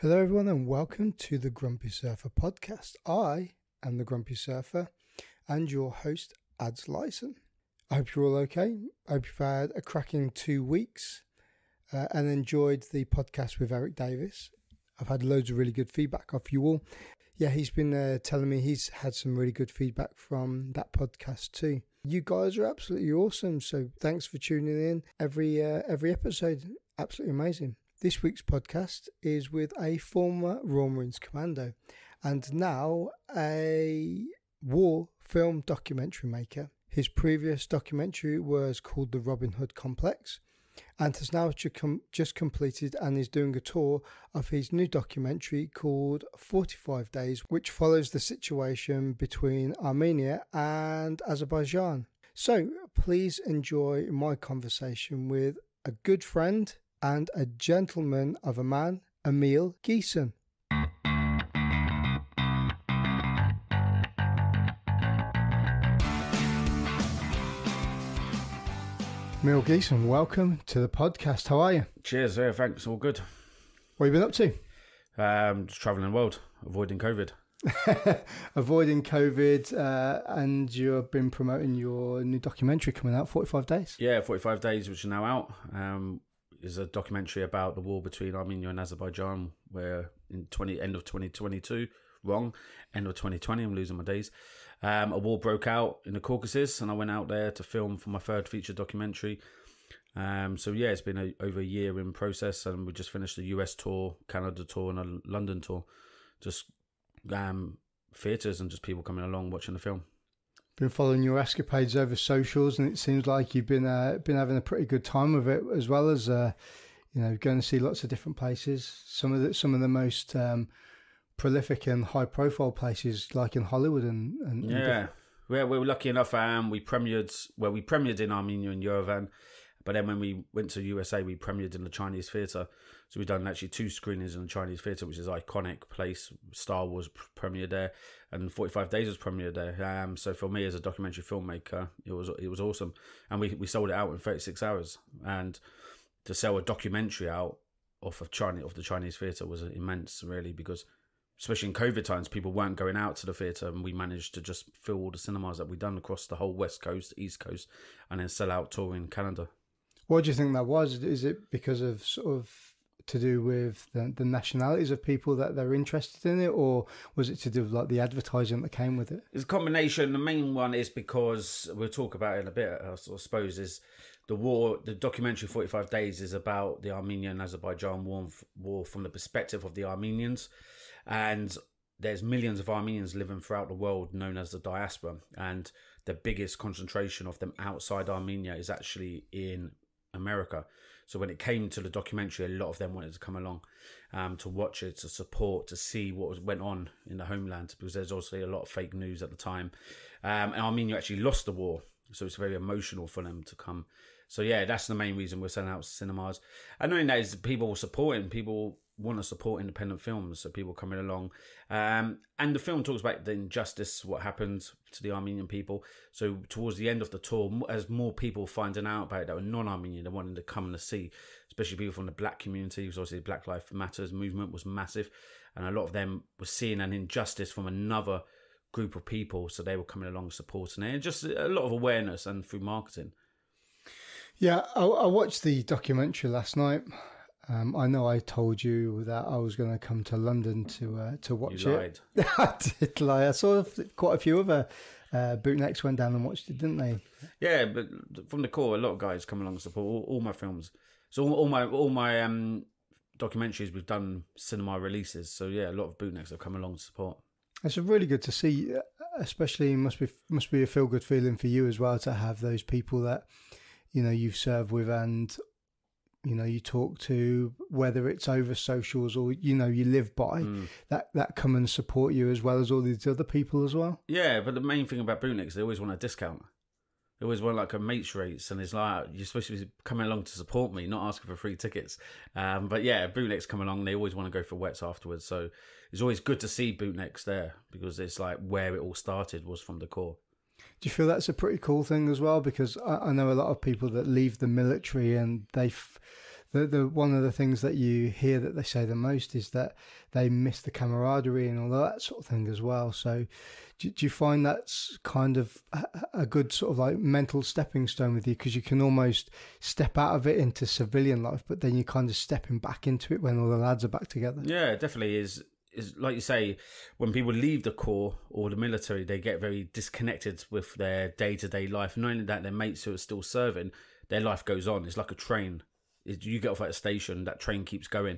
Hello everyone and welcome to the Grumpy Surfer podcast. I am the Grumpy Surfer and your host Adz Lyson. I hope you're all okay. I hope you've had a cracking 2 weeks and enjoyed the podcast with Eric Davis. I've had loads of really good feedback off you all. Yeah, he's been telling me he's had some really good feedback from that podcast too. You guys are absolutely awesome, so thanks for tuning in every episode. Absolutely amazing. This week's podcast is with a former Royal Marine Commando and now a war film documentary maker. His previous documentary was called The Robin Hood Complex and has now just completed and is doing a tour of his new documentary called 45 Days, which follows the situation between Armenia and Azerbaijan. So please enjoy my conversation with a good friend and a gentleman of a man, Emile Ghessen. Emile Ghessen, welcome to the podcast. How are you? Cheers, yeah, thanks, all good. What have you been up to? Just travelling the world, avoiding COVID. Avoiding COVID, and you've been promoting your new documentary coming out, 45 Days. Yeah, 45 Days, which is now out. Is a documentary about the war between Armenia and Azerbaijan, where end of 2022, end of 2020, I'm losing my days, a war broke out in the Caucasus, and I went out there to film for my third feature documentary. So yeah, it's been over a year in process, and we just finished the US tour, Canada tour, and a London tour. Just theatres and just people coming along watching the film. Been following your escapades over socials, and it seems like you've been having a pretty good time with it, as well as going to see lots of different places. Some of the most prolific and high profile places, like in Hollywood and yeah. We were lucky enough. We premiered in Armenia and Yerevan, but then when we went to USA, we premiered in the Chinese theatre. So we've done actually 2 screenings in the Chinese theatre, which is an iconic place. Star Wars premiered there, and 45 Days was premiered there. So for me as a documentary filmmaker, it was awesome, and we sold it out in 36 hours. And to sell a documentary out off the Chinese theatre was immense, really, because especially in COVID times, people weren't going out to the theatre, and we managed to just fill all the cinemas that we'd done across the whole West Coast, East Coast, and then sell out tour in Canada. What do you think that was? Is it because of sort of to do with the nationalities of people that they're interested in it, or was it to do with like the advertising that came with it? It's a combination. The main one is because we'll talk about it in a bit, I suppose, is the war. The documentary 45 Days is about the Armenian and Azerbaijan war from the perspective of the Armenians, and there's millions of Armenians living throughout the world known as the diaspora, and the biggest concentration of them outside Armenia is actually in America. So when it came to the documentary, a lot of them wanted to come along to watch it, to support, to see what went on in the homeland, because there's obviously a lot of fake news at the time. And Armenia actually lost the war, so it's very emotional for them to come. So yeah, that's the main reason we're selling out cinemas. And knowing that is people supporting, people want to support independent films, so people coming along. And the film talks about the injustice, what happened to the Armenian people. So towards the end of the tour, as more people finding out about it that were non-Armenian, they wanted to come and see, especially people from the black community, because obviously the Black Lives Matters movement was massive, and a lot of them were seeing an injustice from another group of people, so they were coming along supporting it. And just a lot of awareness and through marketing. Yeah, I watched the documentary last night. I know I told you that I was going to come to London to watch you lied. it. I did lie. I saw quite a few other bootnecks went down and watched it, didn't they? Yeah, but from the core, a lot of guys come along and support all my films. So all my documentaries, we've done cinema releases. So yeah, a lot of bootnecks have come along to support. It's really good to see, especially must be a feel good feeling for you as well to have those people that you've served with and you talk to, whether it's over socials or you live by, that come and support you as well as all these other people as well. Yeah, but the main thing about bootnicks, they always want a discount. They always want like a mates rates, and it's like you're supposed to be coming along to support me, not asking for free tickets. But yeah, bootnicks come along, they always want to go for wets afterwards. So it's always good to see bootnicks there, because it's like where it all started was from the core. Do you feel that's a pretty cool thing as well? Because I know a lot of people that leave the military and the one of the things that you hear that they say the most is that they miss the camaraderie and all that sort of thing as well. So do you find that's kind of a good sort of like mental stepping stone with you, because you can almost step out of it into civilian life, but then you're kind of stepping back into it when all the lads are back together? Yeah, it definitely is like you say, when people leave the Corps or the military, they get very disconnected with their day-to-day life. Not only that, their mates who are still serving, their life goes on. It's like a train. You get off at a station, that train keeps going.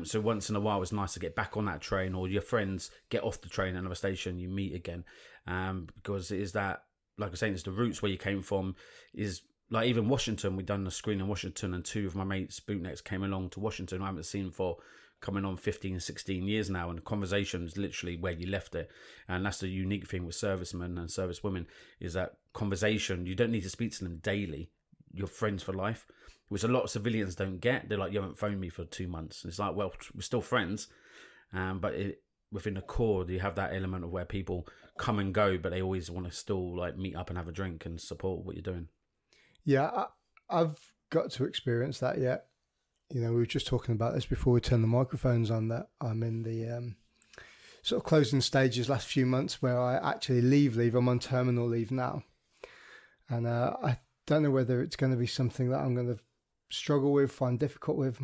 So once in a while, it's nice to get back on that train, or your friends get off the train at another station, you meet again. Because it is that, like I was saying, it's the roots where you came from. Is like even Washington, we've done a screen in Washington, and 2 of my mates, bootnecks, came along to Washington. I haven't seen for coming on 15, 16 years now, and the conversation is literally where you left it. And that's the unique thing with servicemen and servicewomen, is that conversation, you don't need to speak to them daily. You're friends for life, which a lot of civilians don't get. They're like, you haven't phoned me for 2 months. And it's like, well, we're still friends. But within the Corps, you have that element of where people come and go, but they always want to still like meet up and have a drink and support what you're doing. Yeah, I've got to experience that yet. You know, we were just talking about this before we turned the microphones on, that I'm in the sort of closing stages last few months where I actually leave. I'm on terminal leave now. And I don't know whether it's going to be something that I'm going to struggle with, find difficult with.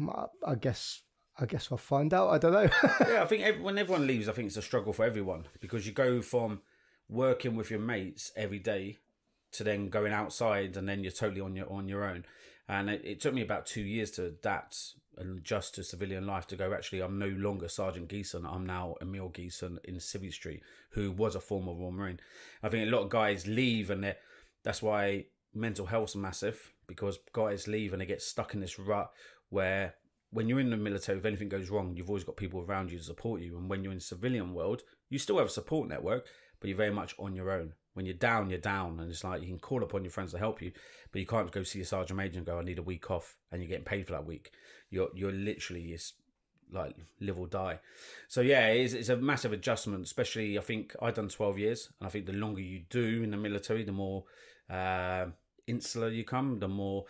I guess I'll find out. I don't know. Yeah, I think when everyone leaves, I think it's a struggle for everyone, because you go from working with your mates every day to then going outside, and then you're totally on your own. And it took me about 2 years to adapt and adjust to civilian life, to go, actually, I'm no longer Sergeant Ghessen. I'm now Emile Ghessen in Civvy Street, who was a former Royal Marine. I think a lot of guys leave, and that's why mental health's massive, because guys leave and they get stuck in this rut where when you're in the military, if anything goes wrong, you've always got people around you to support you. And when you're in the civilian world, you still have a support network, but you're very much on your own. When you're down, you're down. And it's like, you can call upon your friends to help you, but you can't go see a sergeant major and go, I need a week off, and you're getting paid for that week. You're literally, it's like live or die. So yeah, it's a massive adjustment, especially, I think I've done 12 years. And I think the longer you do in the military, the more insular you come, the more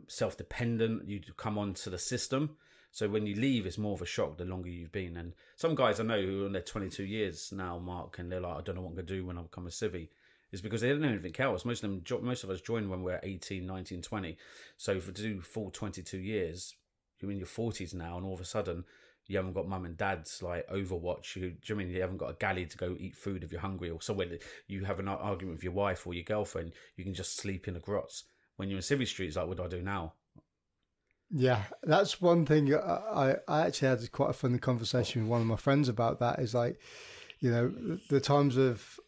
self-dependent you come onto the system. So when you leave, it's more of a shock the longer you've been. And some guys I know who are on their 22 years now, Mark, and they're like, I don't know what I'm going to do when I become a civvy. It's because they don't know anything else. Most of us joined when we're 18, 19, 20. So to do full 22 years, you're in your 40s now, and all of a sudden you haven't got mum and dad's like Overwatch. Do you mean you haven't got a galley to go eat food if you're hungry, or somewhere that you have an argument with your wife or your girlfriend, you can just sleep in the grots. When you're in Civvy Street, it's like, what do I do now? Yeah, that's one thing. I actually had quite a funny conversation with one of my friends about that. Is like, you know, the times of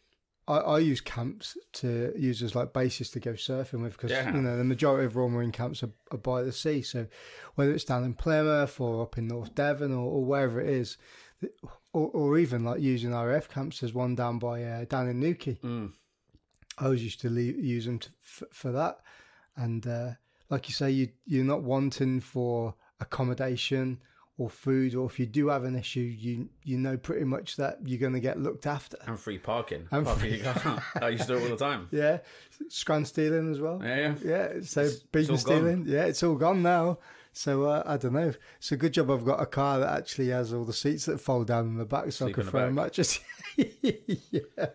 I use camps to use as like bases to go surfing with, because you know the majority of Royal Marine camps are by the sea. So whether it's down in Plymouth or up in North Devon or wherever it is, or even like using RAF camps, there's one down in Newquay. I always used to use them for that, and like you say, you're not wanting for accommodation or food, or if you do have an issue, you know pretty much that you're going to get looked after. And free parking. Parking your car. I used to do it all the time. Yeah. Scran stealing as well. Yeah. So beacon stealing. Yeah, it's all gone now. So I don't know. It's a good job I've got a car that actually has all the seats that fold down in the back, so I can throw a mattress. Yeah.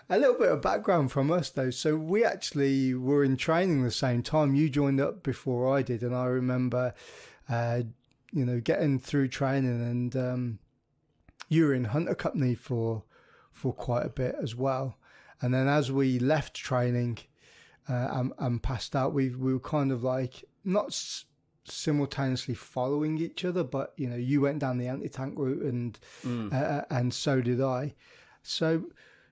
A little bit of background from us, though. So we actually were in training the same time. You joined up before I did, and I remember, getting through training, and you were in Hunter Company for quite a bit as well. And then as we left training and passed out, we were kind of like not simultaneously following each other, but you know, you went down the anti-tank route, and so did I. So,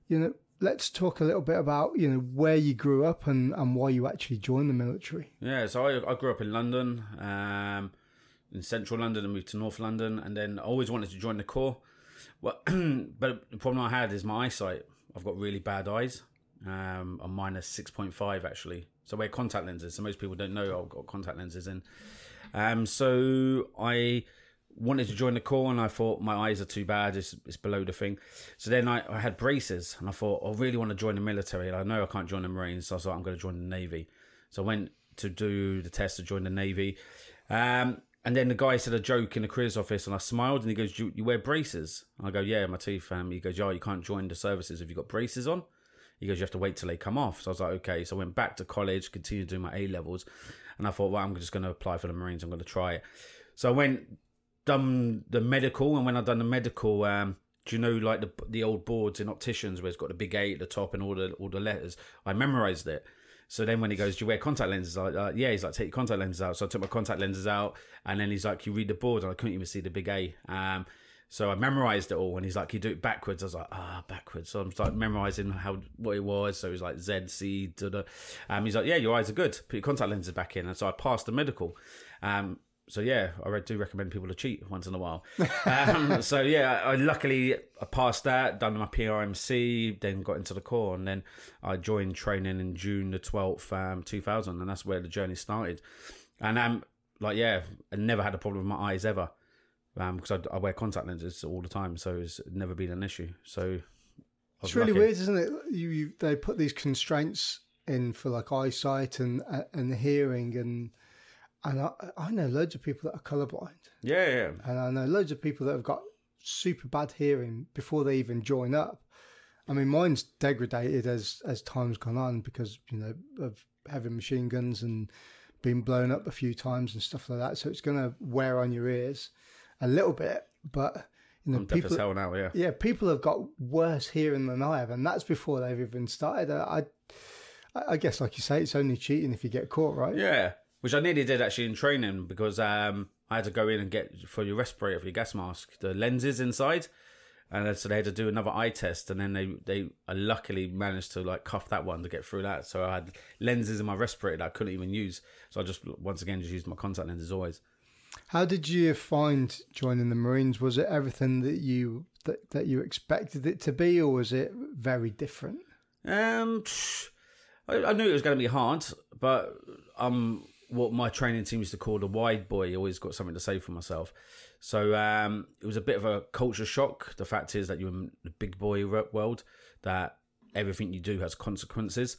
you know, let's talk a little bit about, you know, where you grew up and why you actually joined the military. Yeah, so I grew up in London, in central London, and moved to North London, and then I always wanted to join the Corps. Well, but the problem I had is my eyesight. I've got really bad eyes. I'm minus 6.5 actually. So I wear contact lenses. So most people don't know I've got contact lenses in. So I wanted to join the Corps, and I thought my eyes are too bad. It's below the thing. So then I had braces, and I thought I really want to join the military. And I know I can't join the Marines, so I thought I'm going to join the Navy. So I went to do the test to join the Navy. And then the guy said a joke in the careers office, and I smiled, and he goes, you wear braces? And I go, yeah, my teeth. He goes, yeah, you can't join the services if you've got braces on. He goes, you have to wait till they come off. So I was like, okay. So I went back to college, continued doing my A-levels, and I thought, well, I'm just going to apply for the Marines. I'm going to try it. So I went, done the medical, and when I'd done the medical, do you know, like the old boards in opticians where it's got the big A at the top and all the letters? I memorised it. So then when he goes, do you wear contact lenses? I like, yeah. He's like, take your contact lenses out. So I took my contact lenses out, and then he's like, you read the board? And I couldn't even see the big A. So I memorised it all, and he's like, you do it backwards? I was like, backwards. So I'm like memorising what it was. So he's like Z, C, da. He's like, yeah, your eyes are good. Put your contact lenses back in. And so I passed the medical. So yeah, I do recommend people to cheat once in a while. So yeah, I passed that, done my PRMC, then got into the Corps, and then I joined training in June the 12th, 2000, and that's where the journey started. And I never had a problem with my eyes ever, because I wear contact lenses all the time, so it's never been an issue. So it's really weird, isn't it? They put these constraints in for like eyesight and hearing and I know loads of people that are colourblind. Yeah. And I know loads of people that have got super bad hearing before they even join up. I mean, mine's degraded as time's gone on because, you know, of having machine guns and being blown up a few times and stuff like that. So it's going to wear on your ears a little bit. But, you know, I'm deaf as hell now, yeah. Yeah, people have got worse hearing than I have. And that's before they've even started. I guess, like you say, it's only cheating if you get caught, right? Yeah. Which I nearly did actually in training because I had to go in and get for your respirator, for your gas mask, the lenses inside. And so they had to do another eye test. And then I luckily managed to like cuff that one to get through that. So I had lenses in my respirator that I couldn't even use. So I just, once again, just used my contact lenses always. How did you find joining the Marines? Was it everything that you expected it to be, or was it very different? I knew it was going to be hard, but what my training team used to call the wide boy, always got something to say for myself. So it was a bit of a culture shock. The fact is that you're in the big boy world, that everything you do has consequences.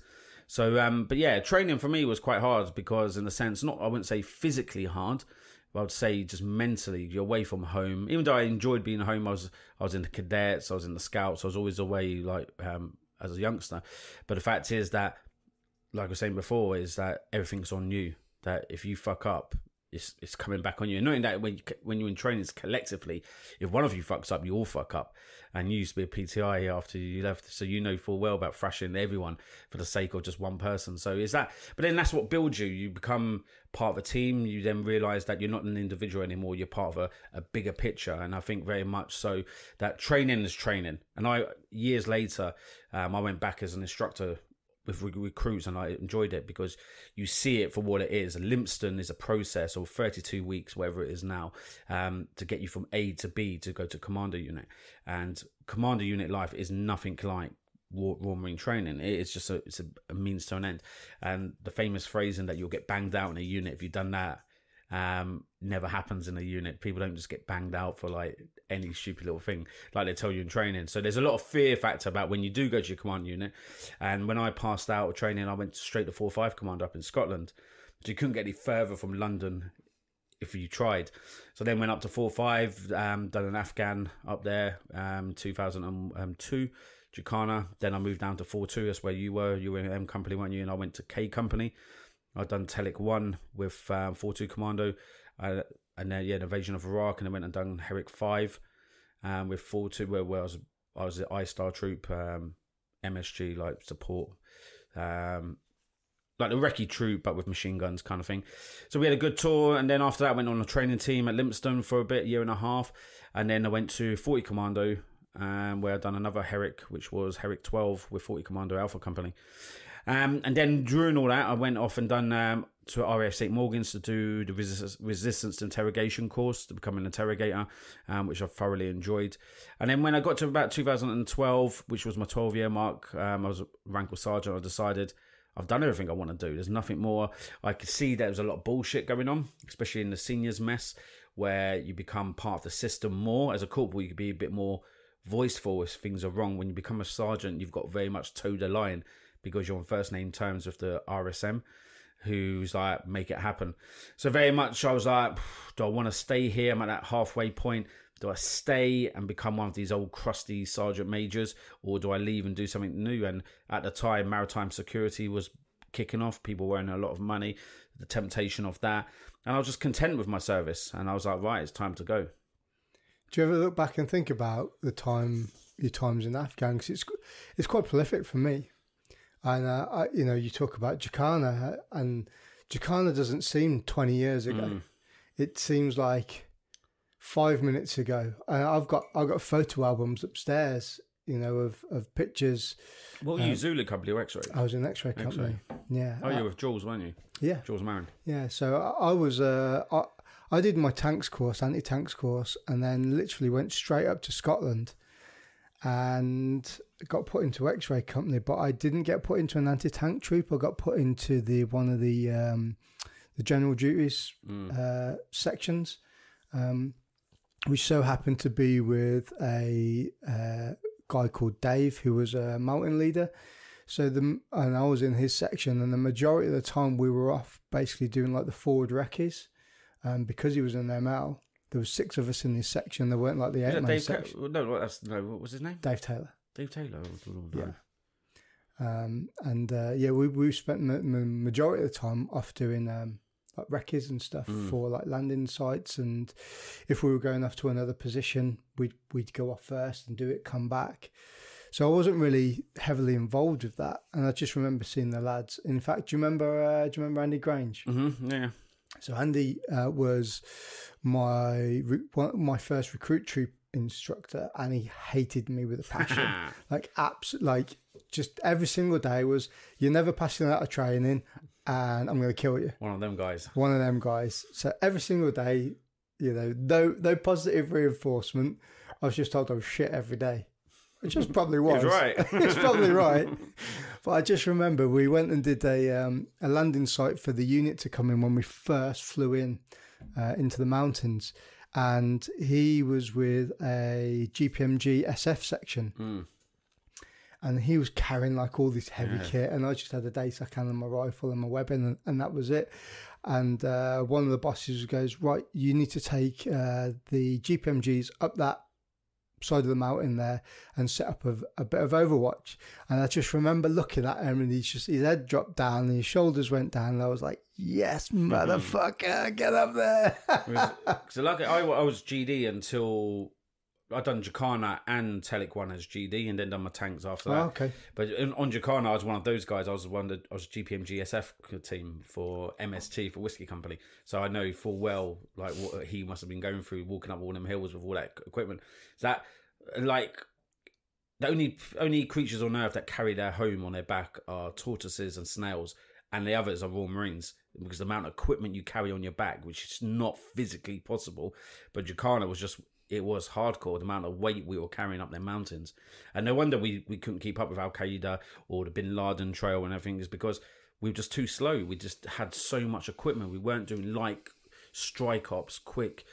So, but yeah, training for me was quite hard because in a sense, I wouldn't say physically hard, but I would say just mentally, you're away from home. Even though I enjoyed being home, I was in the cadets, I was in the scouts, I was always away like as a youngster. But the fact is that, like I was saying before, is that everything's on you. That if you fuck up, it's coming back on you. And knowing that when you're in training, it's collectively. If one of you fucks up, you all fuck up. And you used to be a PTI after you left, so you know full well about thrashing everyone for the sake of just one person. So is that? But then that's what builds you. You become part of a team. You then realise that you're not an individual anymore. You're part of a bigger picture. And I think very much so that training is training. And years later, I went back as an instructor with recruits, and I enjoyed it because you see it for what it is. Limpston is a process of 32 weeks, whatever it is now, to get you from A to B to go to commander unit. And commander unit life is nothing like Royal Marine training. It's just it's a means to an end. And the famous phrasing that you'll get banged out in a unit if you've done that never happens in a unit. People don't just get banged out for like any stupid little thing like they tell you in training. So there's a lot of fear factor about when you do go to your command unit. And when I passed out of training, I went straight to 4-5 command up in Scotland. So you couldn't get any further from London if you tried. So then went up to 4-5, done an Afghan up there, 2002, Jacana. Then I moved down to 4-2. That's where you were. You were in M Company, weren't you? And I went to K Company. I'd done Telic 1 with 4-2 Commando, and then the invasion of Iraq, and I went and done Herrick 5 with 4-2, where I was the I-Star troop, MSG like support, like the recce troop, but with machine guns kind of thing. So we had a good tour, and then after that I went on a training team at Limpston for a bit, year and a half, and then I went to 40 Commando, where I'd done another Herrick, which was Herrick 12 with 40 Commando Alpha Company. And then during all that, I went off and done to RAF St. Morgan's to do the resistance interrogation course to become an interrogator, which I thoroughly enjoyed. And then when I got to about 2012, which was my 12-year mark, I was ranked with sergeant. I decided I've done everything I want to do. There's nothing more. I could see there was a lot of bullshit going on, especially in the seniors mess, where you become part of the system more. As a corporal, you could be a bit more voiceful if things are wrong. When you become a sergeant, you've got very much toe the line, because you're on first name terms with the RSM. who's like, make it happen. So very much I was like, do I want to stay here? I'm at that halfway point. Do I stay and become one of these old crusty sergeant majors, or do I leave and do something new? And at the time, maritime security was kicking off. People were earning a lot of money, the temptation of that. And I was just content with my service. And I was like, right, it's time to go. Do you ever look back and think about your times in Afghan? Because it's quite prolific for me. And, you talk about Jacana, and Jacana doesn't seem 20 years ago. It seems like 5 minutes ago. And I've got photo albums upstairs, of pictures. What were you, Zulu company or X-ray? I was in X-ray company. Yeah. Oh, you were with Jules, weren't you? Yeah. Jules Marin. Yeah. So I was, I did my tanks course, anti-tanks course, and then literally went straight up to Scotland and got put into X-ray company, but I didn't get put into an anti-tank troop. I got put into one of the general duties sections, which so happened to be with a guy called Dave, who was a mountain leader. And I was in his section, and the majority of the time we were off basically doing like the forward recce's, because he was an ML. There was 6 of us in his section. There weren't like the 8-man section. No, what was his name? Dave Taylor. Dave Taylor. Yeah. We spent the majority of the time off doing like recce's and stuff for like landing sites, and if we were going off to another position, we'd go off first and do it, come back. So I wasn't really heavily involved with that, and I just remember seeing the lads. In fact, do you remember Andy Grange? Yeah. So Andy was my first recruit troop instructor, and he hated me with a passion. Just every single day was, you're never passing out of training, and I'm going to kill you. One of them guys. So every single day, no positive reinforcement. I was just told I was shit every day. Which just probably was. It's right. It's probably right. But I just remember we went and did a landing site for the unit to come in when we first flew into the mountains. And he was with a GPMG SF section. And he was carrying like all this heavy kit. And I just had a Daysack and my rifle and my weapon, and that was it. And one of the bosses goes, right, you need to take the GPMGs up that side of the mountain there and set up a bit of overwatch. And I just remember looking at him, and his head dropped down and his shoulders went down, and I was like, yes, motherfucker, get up there. So like I was GD until I'd done Jacana and Telic 1 as GD, and then done my tanks after that. Oh, okay. But on Jacana, I was one of those guys. I was GPMG SF team for MST, for Whiskey Company. So I know full well like what he must have been going through, walking up all them hills with all that equipment. That like the only creatures on Earth that carry their home on their back are tortoises and snails, and the others are Royal Marines, because the amount of equipment you carry on your back, which is not physically possible. But Jacana was hardcore, the amount of weight we were carrying up their mountains. And no wonder we couldn't keep up with Al Qaeda or the Bin Laden trail and everything, is because we were just too slow. We just had so much equipment. We weren't doing like strike ops, quick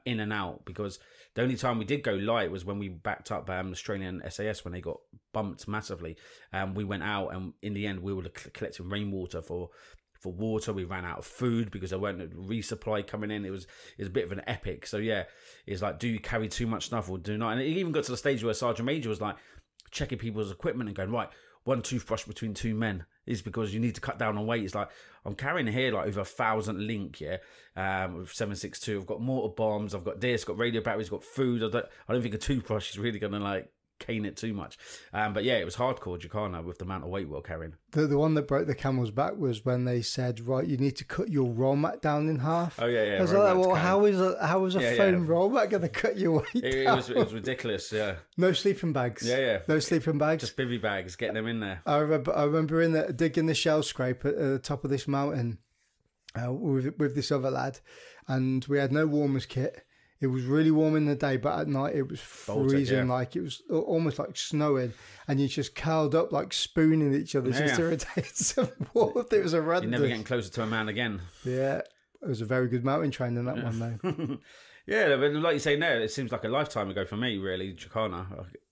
in and out, because the only time we did go light was when we backed up Australian SAS when they got bumped massively. We went out, and in the end we were collecting rainwater for water. We ran out of food because there weren't a resupply coming in. It was a bit of an epic. So yeah, it's like, do you carry too much stuff or do not? And it even got to the stage where Sergeant Major was like checking people's equipment and going, right, 1 toothbrush between 2 men is because you need to cut down on weight. It's like, I'm carrying here like over 1,000 link, with 7.62. I've got mortar bombs, I've got this, got radio batteries, got food. I don't think a toothbrush is really going to like cane it too much. But yeah, it was hardcore Jacana with the amount of weight we were carrying. The one that broke the camel's back was when they said, right, you need to cut your roll mat down in half. Oh yeah. I was like, well, how is a foam roll mat going to cut your weight down? It was ridiculous. Yeah. No sleeping bags. Yeah. No sleeping bags. Just bivvy bags, getting them in there. I remember digging the shell scrape at the top of this mountain with this other lad, and we had no warmers kit. It was really warm in the day, but at night it was freezing. Like it was almost like snowing, and you just curled up like spooning each other just to retain some warmth. It was a run. You're never getting closer to a man again. Yeah, it was a very good mountain training that one though. Yeah, but like you say now, it seems like a lifetime ago for me, really, Jacana.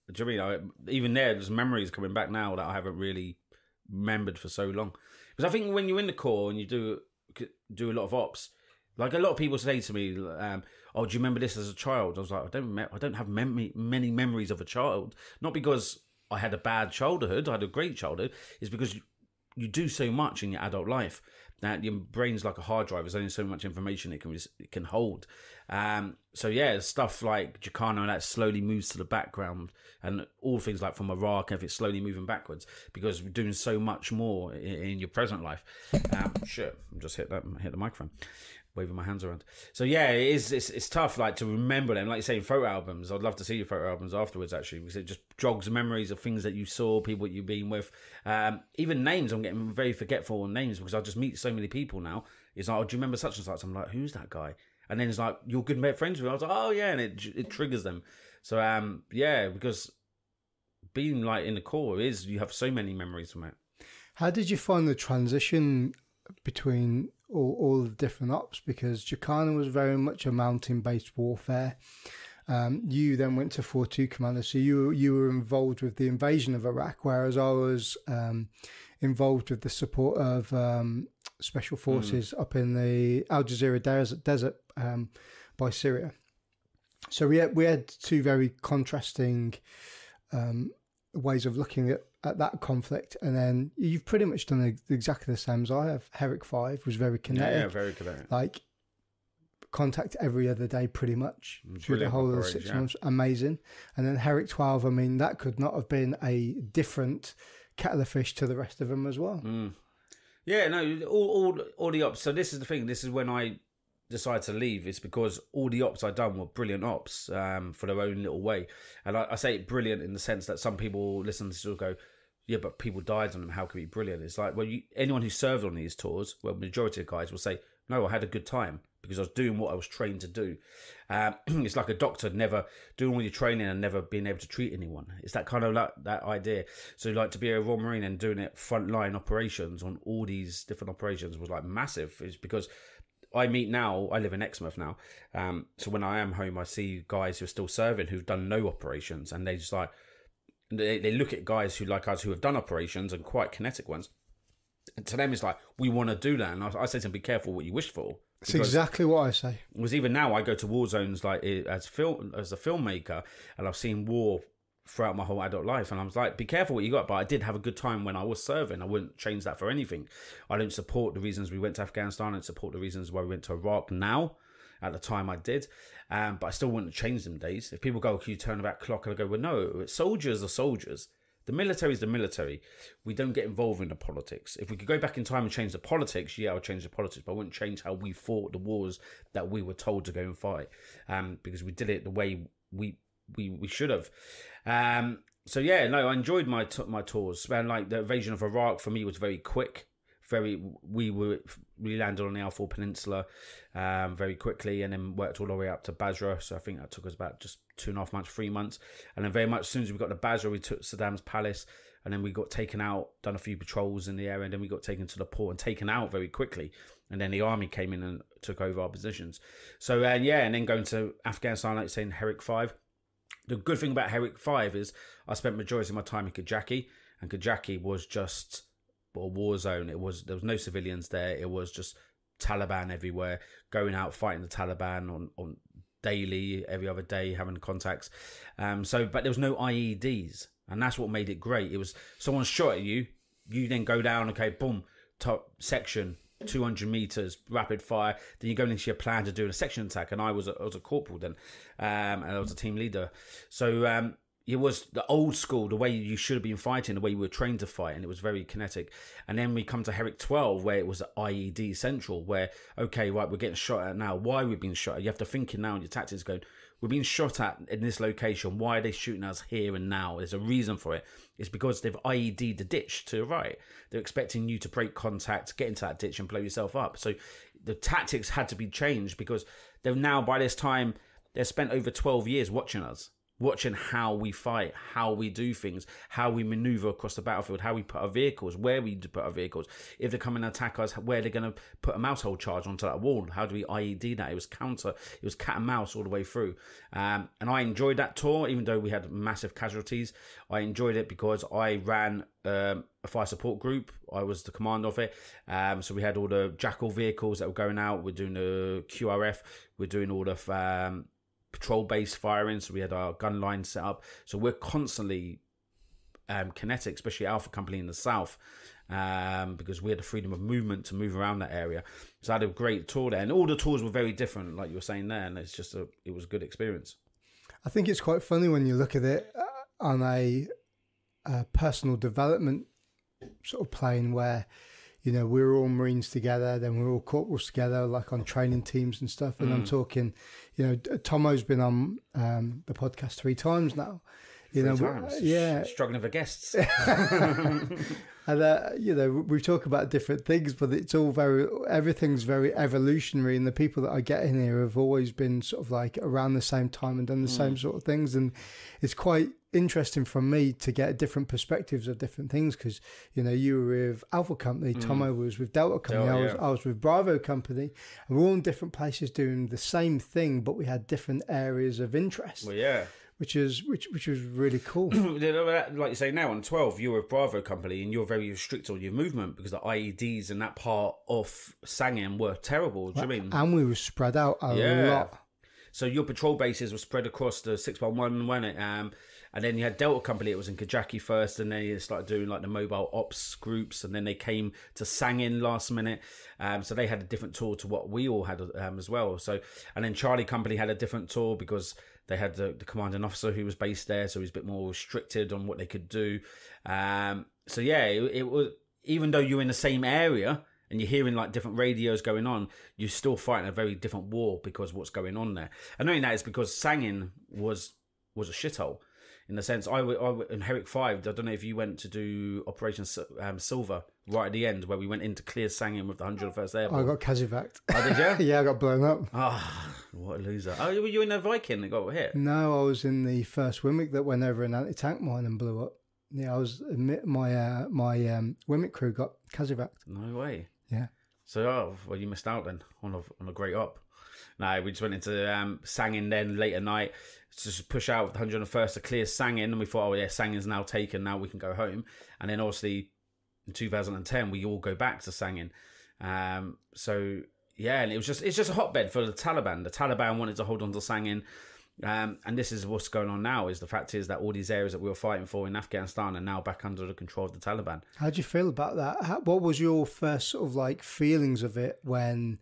Do you mean even there's memories coming back now that I haven't really remembered for so long. Because I think when you're in the Corps and you do a lot of ops, like a lot of people say to me, "Oh, do you remember this as a child?" I was like, I don't have many memories of a child. Not because I had a bad childhood, I had a great childhood. It's because you do so much in your adult life that your brain's like a hard drive. There's only so much information it can hold. So yeah, stuff like Jacana and that slowly moves to the background, and all things like from Iraq, if it's slowly moving backwards because we're doing so much more in your present life. Shit, I just hit the microphone, waving my hands around. So yeah, it's tough like to remember them. Like you say, in photo albums, I'd love to see your photo albums afterwards actually, because it just jogs memories of things that you saw, people that you've been with. Even names, I'm getting very forgetful on names because I just meet so many people now. It's like, oh, do you remember such and such? I'm like, who's that guy? And then it's like, you're good friends with me. I was like, oh yeah, and it triggers them. So yeah, because being like in the Corps you have so many memories from it. How did you find the transition between all the different ops? Because Jacana was very much a mountain-based warfare. You then went to 4-2 Commander, so you were involved with the invasion of Iraq, whereas I was involved with the support of special forces up in the Al Jazeera desert by Syria. So we had two very contrasting ways of looking at that conflict, and then you've pretty much done exactly the same as I have. Herrick 5 was very kinetic. Yeah, very kinetic. Like contact every other day pretty much through the whole of the 6 months. Amazing. And then Herrick 12, I mean, that could not have been a different kettle of fish to the rest of them as well. Yeah, no, all the ops. So this is the thing. This is when I decided to leave. It's because all the ops I'd done were brilliant ops for their own little way. And I say it brilliant in the sense that some people listen to this will go, yeah, but people died on them. How can it be brilliant? It's like, well, anyone who served on these tours, well, majority of guys will say, no, I had a good time because I was doing what I was trained to do. It's like a doctor never doing all your training and never being able to treat anyone. It's that kind of like that idea. So like to be a Royal Marine and doing it frontline operations on all these different operations was like massive. It's because I live in Exmouth now. So when I am home, I see guys who are still serving who've done no operations, and they just like, they look at guys who like us who have done operations and quite kinetic ones. And to them, it's like, we want to do that. And I say to them, be careful what you wish for. It's exactly what I say. Because even now, I go to war zones like as a filmmaker, and I've seen war throughout my whole adult life, and I was like, be careful what you got. But I did have a good time when I was serving. I wouldn't change that for anything. I don't support the reasons we went to Afghanistan. I don't support the reasons why we went to Iraq now. At the time I did, but I still wouldn't change them days. If people go, can you turn the back clock? And I go, well, no, soldiers are soldiers. The military is the military. We don't get involved in the politics. If we could go back in time and change the politics, yeah, I would change the politics, but I wouldn't change how we fought the wars that we were told to go and fight, because we did it the way we should have. So yeah, no, I enjoyed my tours. And like the invasion of Iraq for me was very quick. We landed on the Al-Four Peninsula very quickly, and then worked all the way up to Basra. So I think that took us about just 2.5 months, 3 months. And then very much as soon as we got to Basra, we took Saddam's palace, and then we got taken out, done a few patrols in the area, and then we got taken to the port and taken out very quickly. And then the army came in and took over our positions. So yeah, and then going to Afghanistan, like saying Herrick 5. The good thing about Herrick 5 is I spent majority of my time in Kajaki, and Kajaki was just a war zone. There was no civilians there. It was just Taliban everywhere, going out fighting the Taliban on daily, every other day, having contacts. But there was no IEDs, and that's what made it great. It was someone shot at you, you then go down, okay, boom, top section, 200 meters, rapid fire. Then you go into your plan to do a section attack, and I was a corporal then, and I was a team leader. So it was the old school, the way you should have been fighting, the way you were trained to fight, and it was very kinetic. And then we come to Herrick 12, where it was IED central, where, okay, right, we're getting shot at now. Why are we being shot at? You have to think now in your tactics going, we're being shot at in this location. Why are they shooting us here and now? There's a reason for it. It's because they've IED'd the ditch to the right. They're expecting you to break contact, get into that ditch and blow yourself up. So the tactics had to be changed because they've now, by this time, they've spent over 12 years watching us. watching how we fight, how we do things, how we maneuver across the battlefield, how we put our vehicles, where we put our vehicles. If they come and attack us, where they're going to put a mouse hole charge onto that wall. How do we IED that? It was cat and mouse all the way through. And I enjoyed that tour, even though we had massive casualties. I enjoyed it because I ran a fire support group. I was the commander of it. So we had all the Jackal vehicles that were going out. We're doing the QRF. We're doing all the patrol-based firing, so we had our gun line set up. So we're constantly kinetic, especially Alpha Company in the south, because we had the freedom of movement to move around that area. So I had a great tour there, and all the tours were very different, like you were saying there, and it was a good experience. I think it's quite funny when you look at it on a personal development sort of plane where, you know, we were all Marines together, then we were all corporals together, like on training teams and stuff. And I'm talking, you know, Tomo's been on the podcast 3 times now. Three times. Yeah. Struggling for guests. And, you know, we talk about different things, but it's all everything's very evolutionary. And the people that I get in here have always been sort of like around the same time and done the same sort of things. And it's quite interesting for me to get different perspectives of different things, because, you know, you were with Alpha Company, Tomo was with Delta Company, I was with Bravo Company, and we're all in different places doing the same thing, but we had different areas of interest. Well, yeah. Which was really cool. Like you say now, on 12, you're with Bravo Company and you're very strict on your movement because the IEDs in that part of Sangin were terrible. Do you mean? And we were spread out a lot. So your patrol bases were spread across the 611, wasn't it? And then you had Delta Company, it was in Kajaki first, and then you started doing like the mobile ops groups, and then they came to Sangin last minute. So they had a different tour to what we all had as well. So, and then Charlie Company had a different tour because they had the commanding officer who was based there, so he was a bit more restricted on what they could do. So yeah, it was, even though you're in the same area and you're hearing like different radios going on, you're still fighting a very different war because of what's going on there. And knowing that is because Sangin was a shithole. In the sense, I in Herrick 5, I don't know if you went to do Operation Silver right at the end, where we went into clear Sangin with the 101st Airborne. I got Kazivac. Oh, did you? Yeah, I got blown up. What a loser. Oh, were you in a Viking that got hit? No, I was in the first Wimmick that went over an anti-tank mine and blew up. Yeah, I was, my Wimmick crew got Kazivac. No way. Yeah. So, well, you missed out then on a great op. No, we just went into Sangin then late at night to just push out with the 101st to clear Sangin, and we thought, oh yeah, Sangin's now taken, now we can go home. And then obviously in 2010 we all go back to Sangin. So yeah, and it's just a hotbed for the Taliban. The Taliban wanted to hold on to Sangin. And this is what's going on now, is the fact is that all these areas that we were fighting for in Afghanistan are now back under the control of the Taliban. How do you feel about that? What was your first sort of like feelings of it when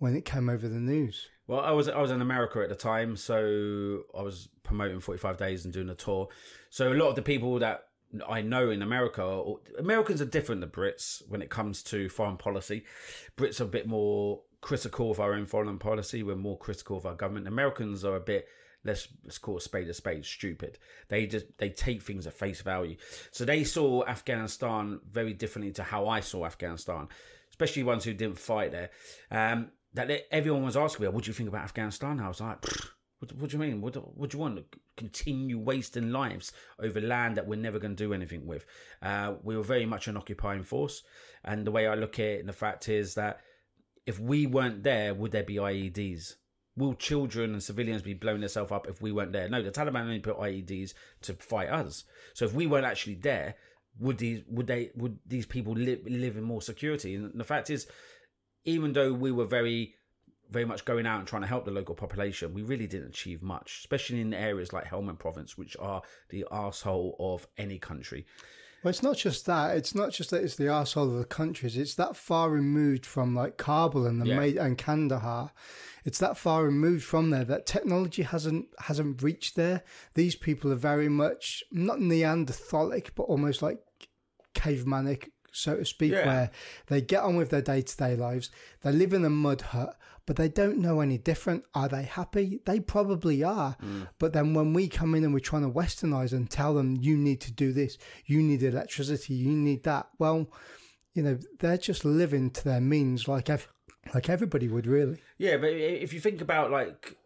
it came over the news? Well, I was in America at the time, so I was promoting 45 Days and doing a tour. So a lot of the people that I know in America, Americans are different than Brits when it comes to foreign policy. Brits are a bit more critical of our own foreign policy. We're more critical of our government. Americans are a bit, let's call a spade, stupid. They take things at face value. So they saw Afghanistan very differently to how I saw Afghanistan, especially ones who didn't fight there. That everyone was asking me, what do you think about Afghanistan? I was like, what do you mean? What do you want? To continue wasting lives over land that we're never going to do anything with? We were very much an occupying force. And the way I look at it, and the fact is that if we weren't there, would there be IEDs? Will children and civilians be blowing themselves up if we weren't there? No, the Taliban only put IEDs to fight us. So if we weren't actually there, would these people live in more security? And the fact is, even though we were very, very much going out and trying to help the local population, we really didn't achieve much, especially in areas like Helmand Province, which are the arsehole of any country. Well, it's not just that. It's not just that it's the arsehole of the countries. It's that far removed from like Kabul and and Kandahar. It's that far removed from there that technology hasn't reached there. These people are very much not Neanderthalic, but almost like cavemanic, so to speak, where they get on with their day-to-day lives. They live in a mud hut, but they don't know any different. Are they happy? They probably are. But then when we come in and we're trying to westernize and tell them, you need to do this, you need electricity, you need that, well, you know, they're just living to their means like everybody would, really. Yeah, but if you think about like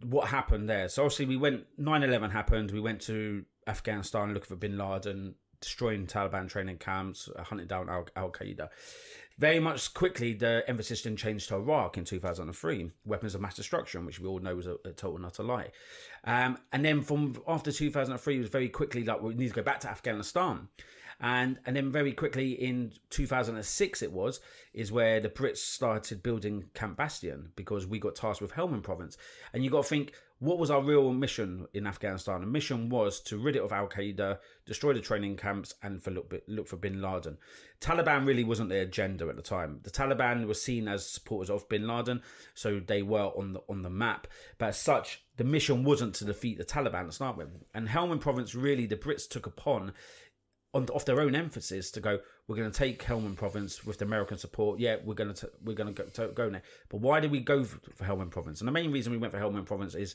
what happened there. So obviously 9/11 happened. We went to Afghanistan looking for bin Laden, destroying Taliban training camps, hunting down Al-Qaeda. Very much quickly, the emphasis then changed to Iraq in 2003, weapons of mass destruction, which we all know was a total and utter lie. And then from after 2003, it was very quickly like, we need to go back to Afghanistan. And then very quickly in 2006 is where the Brits started building Camp Bastion, because we got tasked with Helmand province. And you got to think, what was our real mission in Afghanistan? The mission was to rid it of Al-Qaeda, destroy the training camps, and look for bin Laden. Taliban really wasn't their agenda at the time. The Taliban was seen as supporters of bin Laden, so they were on the map. But as such, the mission wasn't to defeat the Taliban to start with. And Helmand province, really, the Brits took upon off their own emphasis to go, we're going to take Helmand province with the American support. Yeah, we're going to go there. But why did we go for Helmand province? And the main reason we went for Helmand province is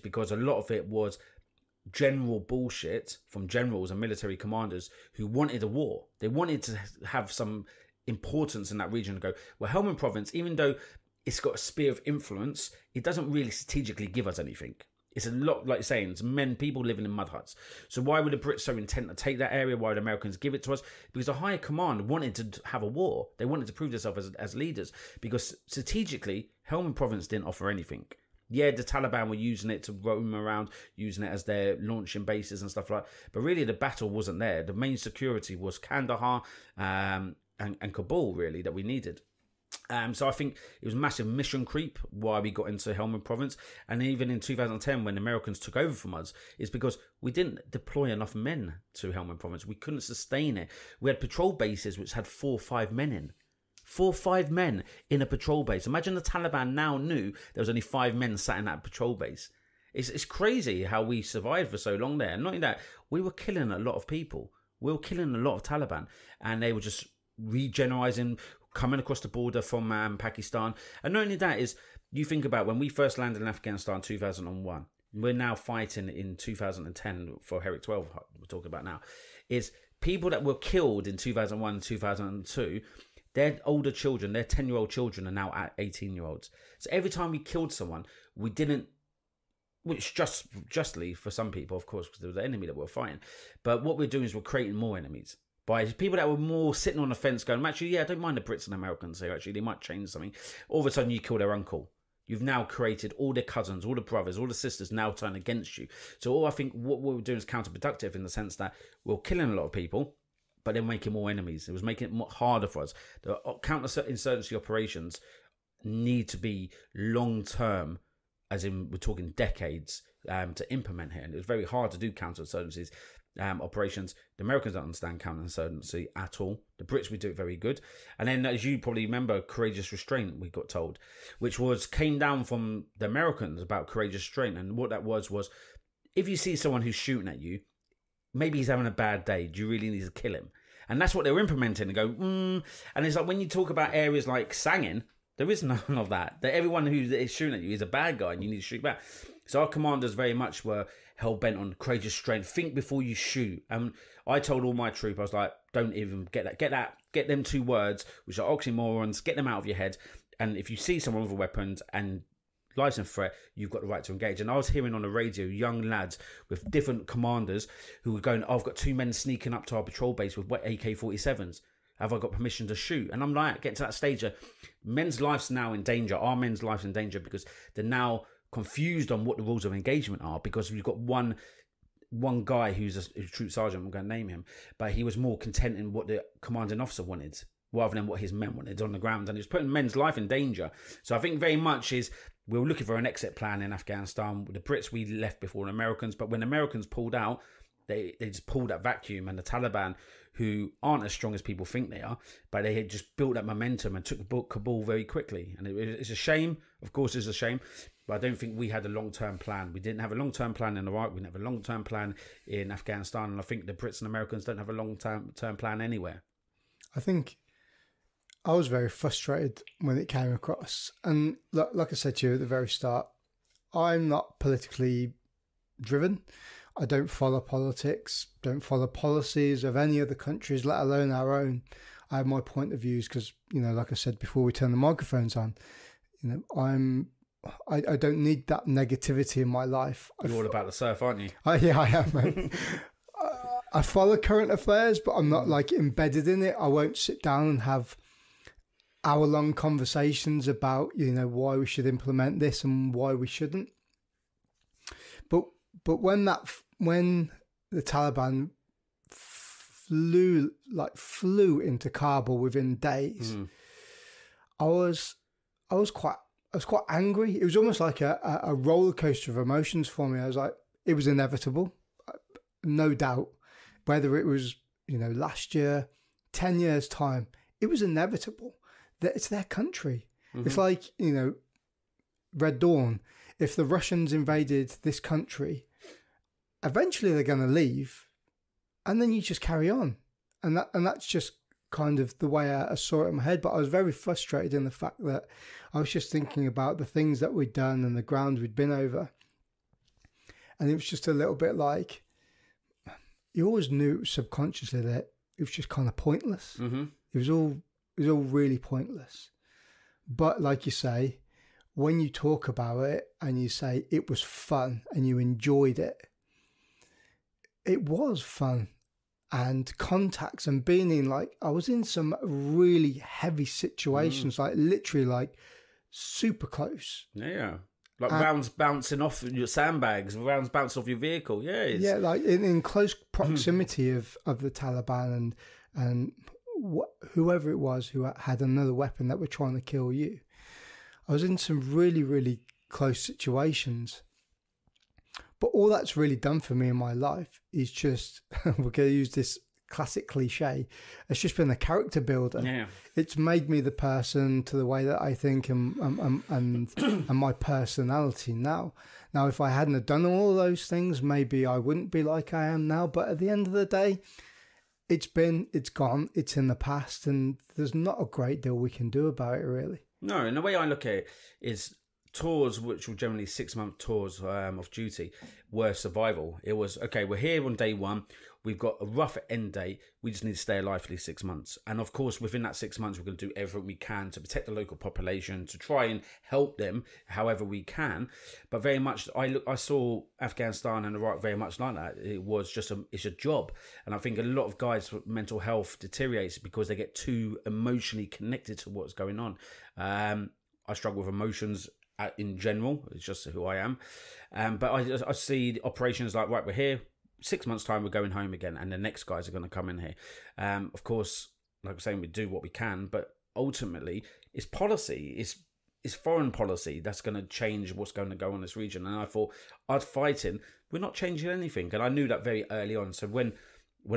because a lot of it was general bullshit from generals and military commanders who wanted a war. They wanted to have some importance in that region and go, well, Helmand province, even though it's got a sphere of influence, it doesn't really strategically give us anything. It's a lot, like you're saying, it's people living in mud huts. So why were the Brits so intent to take that area? Why would the Americans give it to us? Because the higher command wanted to have a war. They wanted to prove themselves as leaders. Because strategically, Helmand province didn't offer anything. Yeah, the Taliban were using it to roam around, using it as their launching bases and stuff like that. But really, the battle wasn't there. The main security was Kandahar and Kabul, really, that we needed. So I think it was massive mission creep why we got into Helmand province. And even in 2010, when the Americans took over from us, is because we didn't deploy enough men to Helmand province. We couldn't sustain it. We had patrol bases which had 4 or 5 men in. 4 or 5 men in a patrol base. Imagine the Taliban now knew there was only 5 men sat in that patrol base. It's crazy how we survived for so long there. And not only that, we were killing a lot of people. We were killing a lot of Taliban. And they were just regenerizing, coming across the border from Pakistan. And not only that, is you think about when we first landed in Afghanistan in 2001, we're now fighting in 2010 for Herrick 12, we're talking about now, is people that were killed in 2001, 2002, their older children, their 10-year-old children are now at 18-year-olds. So every time we killed someone, we didn't, which justly for some people, of course, because there was an enemy that we were fighting. But what we're doing is we're creating more enemies. By people that were more sitting on the fence going, actually, yeah, I don't mind the Brits and Americans here, actually, they might change something. All of a sudden, you kill their uncle. You've now created all their cousins, all the brothers, all the sisters now turn against you. So I think what we were doing is counterproductive in the sense that we're killing a lot of people, but then making more enemies. It was making it more harder for us. The counterinsurgency operations need to be long-term, as in we're talking decades, to implement here. And it was very hard to do counterinsurgencies. Operations. The Americans don't understand counterinsurgency at all. The Brits, we do it very good. And then, as you probably remember, courageous restraint, we got told, which came down from the Americans about courageous restraint. And what that was if you see someone who's shooting at you, maybe he's having a bad day, do you really need to kill him? And that's what they were implementing and go, And it's like when you talk about areas like Sangin, there is none of that. That everyone who is shooting at you is a bad guy and you need to shoot back. So our commanders very much were hell-bent on courageous strength. Think before you shoot. And I told all my troop, I was like, don't even get them 2 words, which are oxymorons, get them out of your head. And if you see someone with a weapon and lies in threat, you've got the right to engage. And I was hearing on the radio young lads with different commanders who were going, I've got 2 men sneaking up to our patrol base with AK-47s. Have I got permission to shoot? And I'm like, getting to that stage of men's lives now in danger. Our men's lives in danger because they're now confused on what the rules of engagement are, because we've got one guy who's a troop sergeant, I'm going to name him, but he was more content in what the commanding officer wanted rather than what his men wanted on the ground, and it was putting men's life in danger. So I think very much is we were looking for an exit plan in Afghanistan. The Brits, we left before the Americans, but when the Americans pulled out, they just pulled that vacuum, and the Taliban, who aren't as strong as people think they are, but they had just built that momentum and took Kabul very quickly. And it's a shame, of course it's a shame, but I don't think we had a long-term plan. We didn't have a long-term plan in Iraq. We didn't have a long-term plan in Afghanistan. And I think the Brits and Americans don't have a long-term plan anywhere. I think I was very frustrated when it came across. And like I said to you at the very start, I'm not politically driven. I don't follow politics, don't follow policies of any other countries, let alone our own. I have my point of views because, like I said before we turn the microphones on, I'm I don't need that negativity in my life. You're all about the surf, aren't you? Yeah, I am, mate. I follow current affairs, but I'm not like embedded in it. I won't sit down and have hour-long conversations about, why we should implement this and why we shouldn't. But when the Taliban flew into Kabul within days, I was quite angry. It was almost like a roller coaster of emotions for me. I was like, it was inevitable, no doubt. Whether it was, last year, 10 years time, it was inevitable. That it's their country. It's like, Red Dawn. If the Russians invaded this country, eventually they're going to leave, and then you just carry on. And that's just kind of the way I saw it in my head. But I was very frustrated in the fact that I was just thinking about the things that we'd done and the ground we'd been over. And it was just a little bit like, you always knew subconsciously that it was just kind of pointless. It was all really pointless. But like you say, when you talk about it and you say it was fun and you enjoyed it, it was fun. And contacts and being in, I was in some really heavy situations, literally super close. Yeah. Rounds bouncing off your sandbags, rounds bouncing off your vehicle. Yeah. Yeah, in close proximity of the Taliban and whoever it was who had another weapon that were trying to kill you. I was in some really, really close situations. But all that's really done for me in my life is just, we're going to use this classic cliche, it's just been a character builder. Yeah. It's made me the person to the way that I think and my personality now. Now, if I hadn't have done all of those things, maybe I wouldn't be like I am now. But at the end of the day, it's gone, it's in the past, and there's not a great deal we can do about it, really. No, and the way I look at it is tours, which were generally 6-month tours of duty, were survival. It was, okay, we're here on day one, we've got a rough end date, we just need to stay alive for these 6 months. And of course, within that 6 months, we're going to do everything we can to protect the local population, to try and help them however we can. But very much, I saw Afghanistan and Iraq very much like that. It was just it's a job. And I think a lot of guys' mental health deteriorates because they get too emotionally connected to what's going on. I struggle with emotions in general. It's just who I am. But I see operations like, right, we're here, 6 months time, we're going home again, and the next guys are going to come in here. Of course, like I'm saying, we do what we can, but ultimately it's policy, it's foreign policy that's going to change what's going to go on in this region. And I thought, I'd fight in, we're not changing anything. And I knew that very early on. So when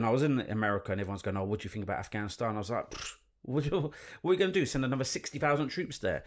I was in America and everyone's going, oh, what do you think about Afghanistan? I was like, what are we going to do? Send another 60,000 troops there?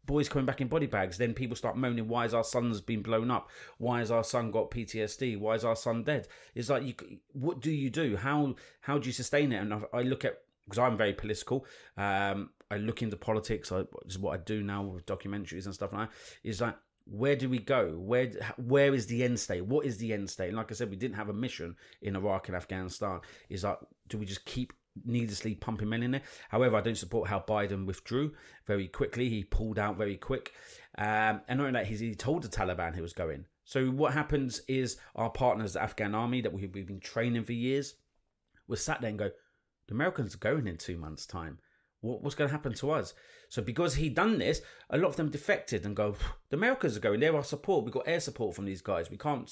Boys coming back in body bags. Then people start moaning, why has our son's been blown up? Why has our son got PTSD? Why is our son dead? It's like, what do you do? How do you sustain it? And I look at, because I'm very political, I look into politics. This is what I do now with documentaries and stuff like that. It's like, where do we go? Where is the end state? What is the end state? And like I said, we didn't have a mission in Iraq and Afghanistan. It's like, do we just keep needlessly pumping men in there? However, I don't support how Biden withdrew very quickly. He pulled out very quick. And not only that, he told the Taliban he was going. So what happens is our partners, the Afghan army that we've been training for years, were sat there and go, the Americans are going in 2 months' time. What's going to happen to us? So because he done this, a lot of them defected and go, the Americans are going, they're our support. We've got air support from these guys. We can't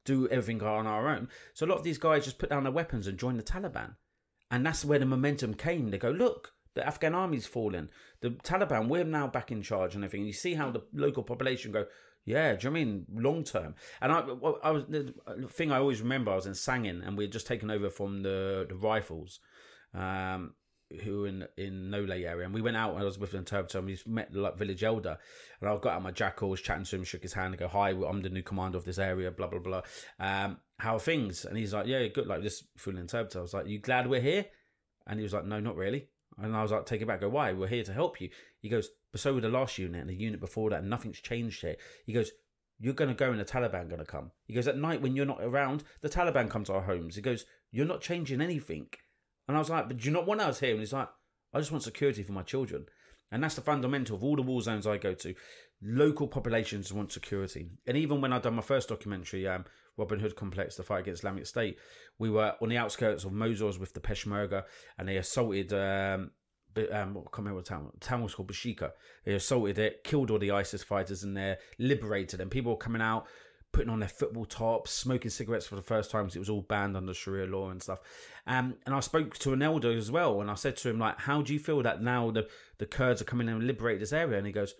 do everything on our own. So a lot of these guys just put down their weapons and joined the Taliban. And that's where the momentum came. They go, look, the Afghan army's fallen. The Taliban, we're now back in charge and everything. You see how the local population go, yeah, do you know what I mean? Long term. And the thing I always remember, I was in Sangin and we had just taken over from the Rifles, who were in Nole area. And we went out and I was with an interpreter and we met the village elder. And I got out my jackal, was chatting to him, shook his hand and go, hi, I'm the new commander of this area, blah, blah, blah. How are things? And he's like, yeah, good. Like this through an interpreter. I was like, you glad we're here? And he was like, no, not really. And I was like, take it back. I go, why? We're here to help you. He goes, but so with the last unit and the unit before that, and nothing's changed here. He goes, you're going to go and the Taliban going to come. He goes, at night when you're not around, the Taliban come to our homes. He goes, you're not changing anything. And I was like, but do you not want us here? And he's like, I just want security for my children. And that's the fundamental of all the war zones I go to. Local populations want security. And even when I done my first documentary, Robin Hood Complex, the fight against Islamic State, we were on the outskirts of Mosul with the Peshmerga, and they assaulted, I can't remember what town. The town was called Bashika. They assaulted it, killed all the ISIS fighters in there, liberated them. People were coming out, putting on their football tops, smoking cigarettes for the first time because it was all banned under Sharia law and stuff. And I spoke to an elder as well, and I said to him, like, how do you feel that now the Kurds are coming in and liberate this area? And he goes,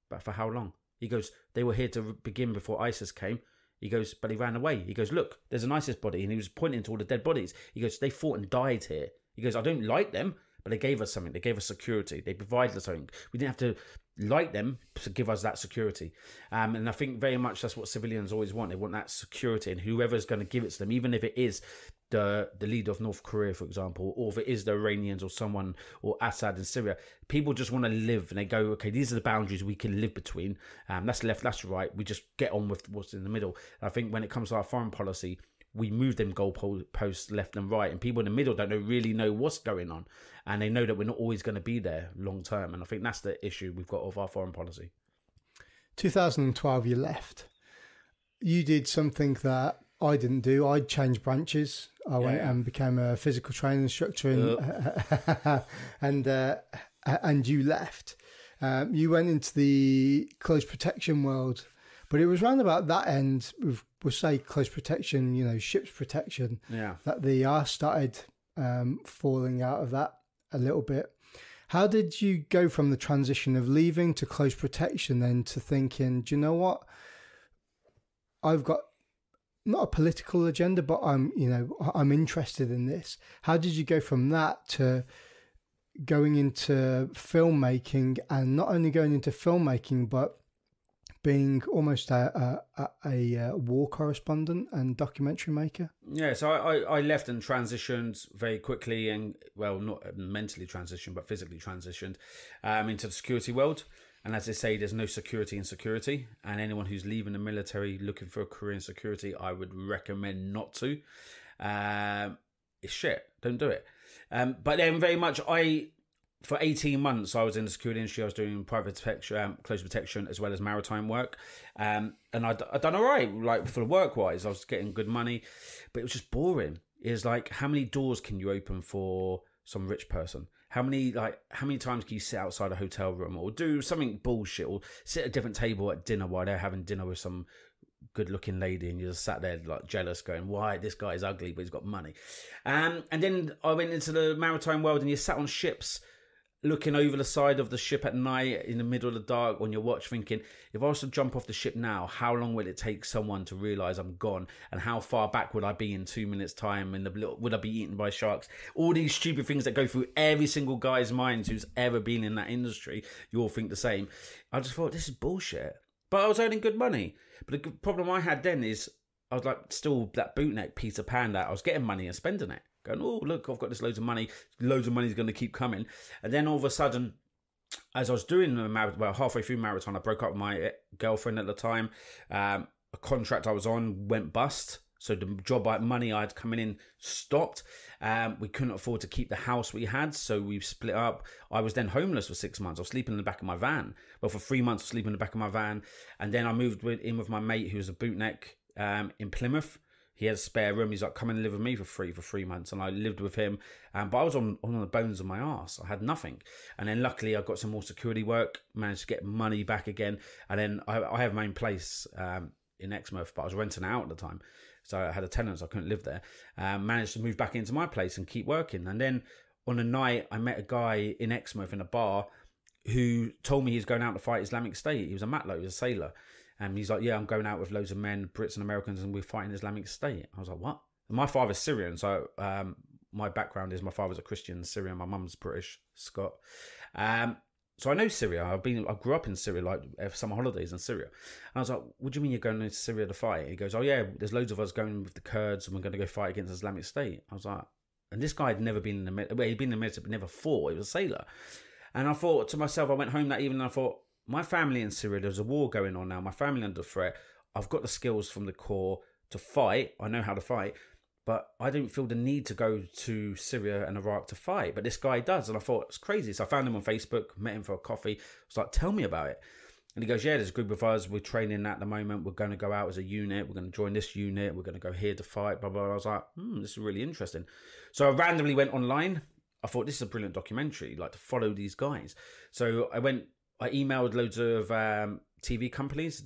but for how long? He goes, they were here to begin before ISIS came. He goes, but he ran away. He goes, look, there's an ISIS body. And he was pointing to all the dead bodies. He goes, they fought and died here. He goes, I don't like them, but they gave us something. They gave us security. They provided us something. We didn't have to like them to give us that security. And I think very much that's what civilians always want. They want that security, and whoever's going to give it to them, even if it is the leader of North Korea, for example, or if it is the Iranians or someone, or Assad in Syria, people just want to live, and they go, okay, these are the boundaries we can live between. That's left, that's right. We just get on with what's in the middle. And I think when it comes to our foreign policy, we move them goalposts left and right, and people in the middle don't really know what's going on, and they know that we're not always going to be there long term. And I think that's the issue we've got of our foreign policy. 2012, you left. You did something that I didn't do. I changed branches. I went and became a physical training instructor, and you left. You went into the close protection world, but it was round about that end. We'll say close protection, ships protection. Yeah, that the R started falling out of that a little bit. How did you go from the transition of leaving to close protection then to thinking, do you know what? I've got not a political agenda, but I'm interested in this. How did you go from that to going into filmmaking, and not only going into filmmaking, but being almost a war correspondent and documentary maker? Yeah, so I left and transitioned very quickly, and well, not mentally transitioned, but physically transitioned into the security world. And as they say, there's no security in security. And anyone who's leaving the military looking for a career in security, I would recommend not to. It's shit. Don't do it. But then very much for 18 months, I was in the security industry. I was doing private protection, close protection, as well as maritime work. And I'd done all right, like for work-wise. I was getting good money, but it was just boring. It's like, how many doors can you open for some rich person? How many times can you sit outside a hotel room or do something bullshit, or sit at a different table at dinner while they're having dinner with some good-looking lady, and you just sat there like jealous, going, "Why, this guy is ugly, but he's got money." And then I went into the maritime world, and you sat on ships, looking over the side of the ship at night in the middle of the dark on your watch, thinking, if I was to jump off the ship now, how long will it take someone to realise I'm gone? And how far back would I be in 2 minutes' time? Would I be eaten by sharks? All these stupid things that go through every single guy's mind who's ever been in that industry. You all think the same. I just thought, this is bullshit. But I was earning good money. But the problem I had then is I was like still that bootneck Peter Pan that I was getting money and spending it. Going, oh, look, I've got this loads of money. Loads of money is going to keep coming. And then all of a sudden, as I was doing halfway through marathon, I broke up with my girlfriend at the time. A contract I was on went bust. So the money I had coming in stopped. We couldn't afford to keep the house we had, so we split up. I was then homeless for 6 months. I was sleeping in the back of my van. Well, for 3 months, I was sleeping in the back of my van. And then I moved in with my mate, who was a bootneck in Plymouth. He had a spare room. He's like, come and live with me for free for 3 months. And I lived with him. But I was on the bones of my arse. I had nothing. And then luckily I got some more security work, managed to get money back again. And then I have my own place in Exmouth, but I was renting out at the time. So I had a tenant, so I couldn't live there. Managed to move back into my place and keep working. And then on a night, I met a guy in Exmouth in a bar who told me he was going out to fight Islamic State. He was a matlock, he was a sailor. And he's like, yeah, I'm going out with loads of men, Brits and Americans, and we're fighting Islamic State. I was like, what? And my father's Syrian, so my background is my father's a Christian Syrian, my mum's British, Scot. So I know Syria. I grew up in Syria, like for summer holidays in Syria. And I was like, what do you mean you're going into Syria to fight? He goes, oh yeah, there's loads of us going with the Kurds, and we're going to go fight against Islamic State. I was like, and this guy had never been in the military. Well, he'd been in the military, but never fought. He was a sailor. And I thought to myself, I went home that evening, and I thought, my family in Syria, there's a war going on now. My family under threat. I've got the skills from the Corps to fight. I know how to fight. but I didn't feel the need to go to Syria and Iraq to fight. But this guy does. And I thought, it's crazy. So I found him on Facebook, met him for a coffee. I was like, tell me about it. And he goes, yeah, there's a group of us. We're training at the moment. We're going to go out as a unit. We're going to join this unit. We're going to go here to fight, blah, blah, blah. I was like, this is really interesting. So I randomly went online. I thought, this is a brilliant documentary, like to follow these guys. So I emailed loads of TV companies.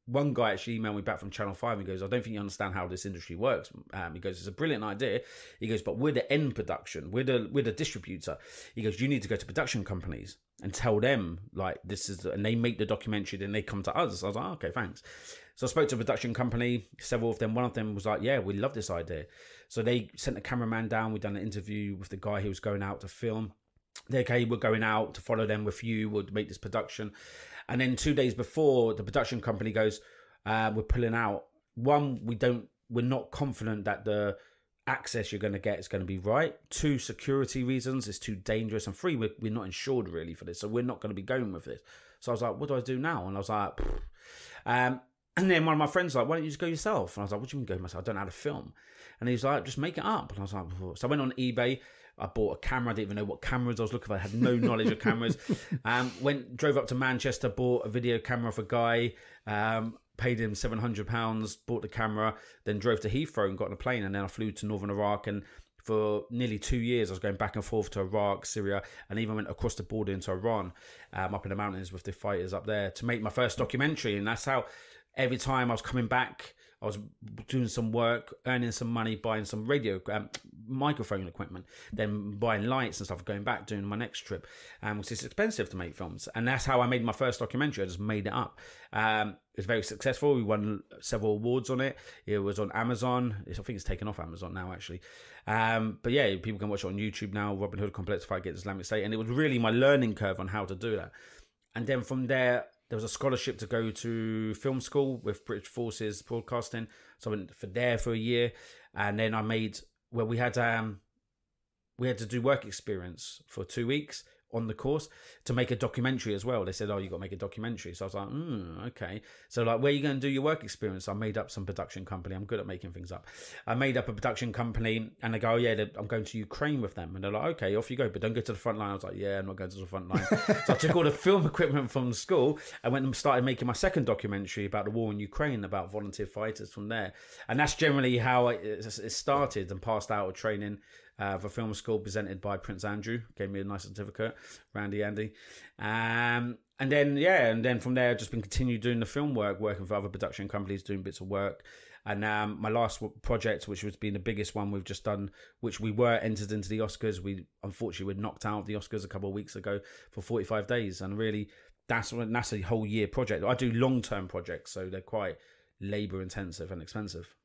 One guy actually emailed me back from Channel 5 and goes, I don't think you understand how this industry works. He goes, it's a brilliant idea. He goes, but we're the end production. We're the distributor. He goes, you need to go to production companies and tell them like this is, and they make the documentary, then they come to us. So I was like, oh, okay, thanks. So I spoke to a production company, several of them. One of them was like, yeah, we love this idea. So they sent a cameraman down. We've done an interview with the guy who was going out to film. They're okay, we're going out to follow them with you. We'll make this production. And then 2 days before, the production company goes, we're pulling out. One, we're not confident that the access you're going to get is going to be right. 2, security reasons, it's too dangerous. And 3, we're not insured really for this, so we're not going to be going with this. So I was like, what do I do now? And I was like, and then one of my friends was like, why don't you just go yourself? And I was like, what do you mean go myself? I don't know how to film. And he's like, just make it up. And I was like, so I went on eBay. I bought a camera. I didn't even know what cameras I was looking for. I had no knowledge of cameras. Drove up to Manchester, bought a video camera off a guy, paid him £700, bought the camera, then drove to Heathrow and got on a plane. And then I flew to northern Iraq. And for nearly 2 years, I was going back and forth to Iraq, Syria, and even went across the border into Iran, up in the mountains with the fighters up there to make my first documentary. And that's how every time I was coming back, I was doing some work, earning some money, buying some radio microphone equipment, then buying lights and stuff, going back, doing my next trip, which is expensive to make films. And that's how I made my first documentary. I just made it up. It was very successful. We won several awards on it. It was on Amazon. I think it's taken off Amazon now, actually. But yeah, people can watch it on YouTube now, Robin Hood Complex Fight Against Islamic State. And it was really my learning curve on how to do that. And then from there was a scholarship to go to film school with British Forces Broadcasting. So I went there for a year. And then we had to do work experience for 2 weeks on the course to make a documentary as well. They said, oh, you got to make a documentary. So I was like, okay. So like, where are you going to do your work experience? I made up some production company. I'm good at making things up. I made up a production company and they go, oh yeah, I'm going to Ukraine with them. And they're like, okay, off you go, but don't go to the front line. I was like, yeah, I'm not going to the front line. So I took all the film equipment from school and went and started making my second documentary about the war in Ukraine, about volunteer fighters from there. And that's generally how it started and passed out of training for film school, presented by Prince Andrew. Gave me a nice certificate, Randy Andy. And then from there, I've just been continuing doing the film work, working for other production companies, doing bits of work. And my last project, which was being the biggest one we've just done, which we were entered into the Oscars. We unfortunately were knocked out of the Oscars a couple of weeks ago for 45 days. And really, that's a whole year project. I do long-term projects, so they're quite labour intensive and expensive.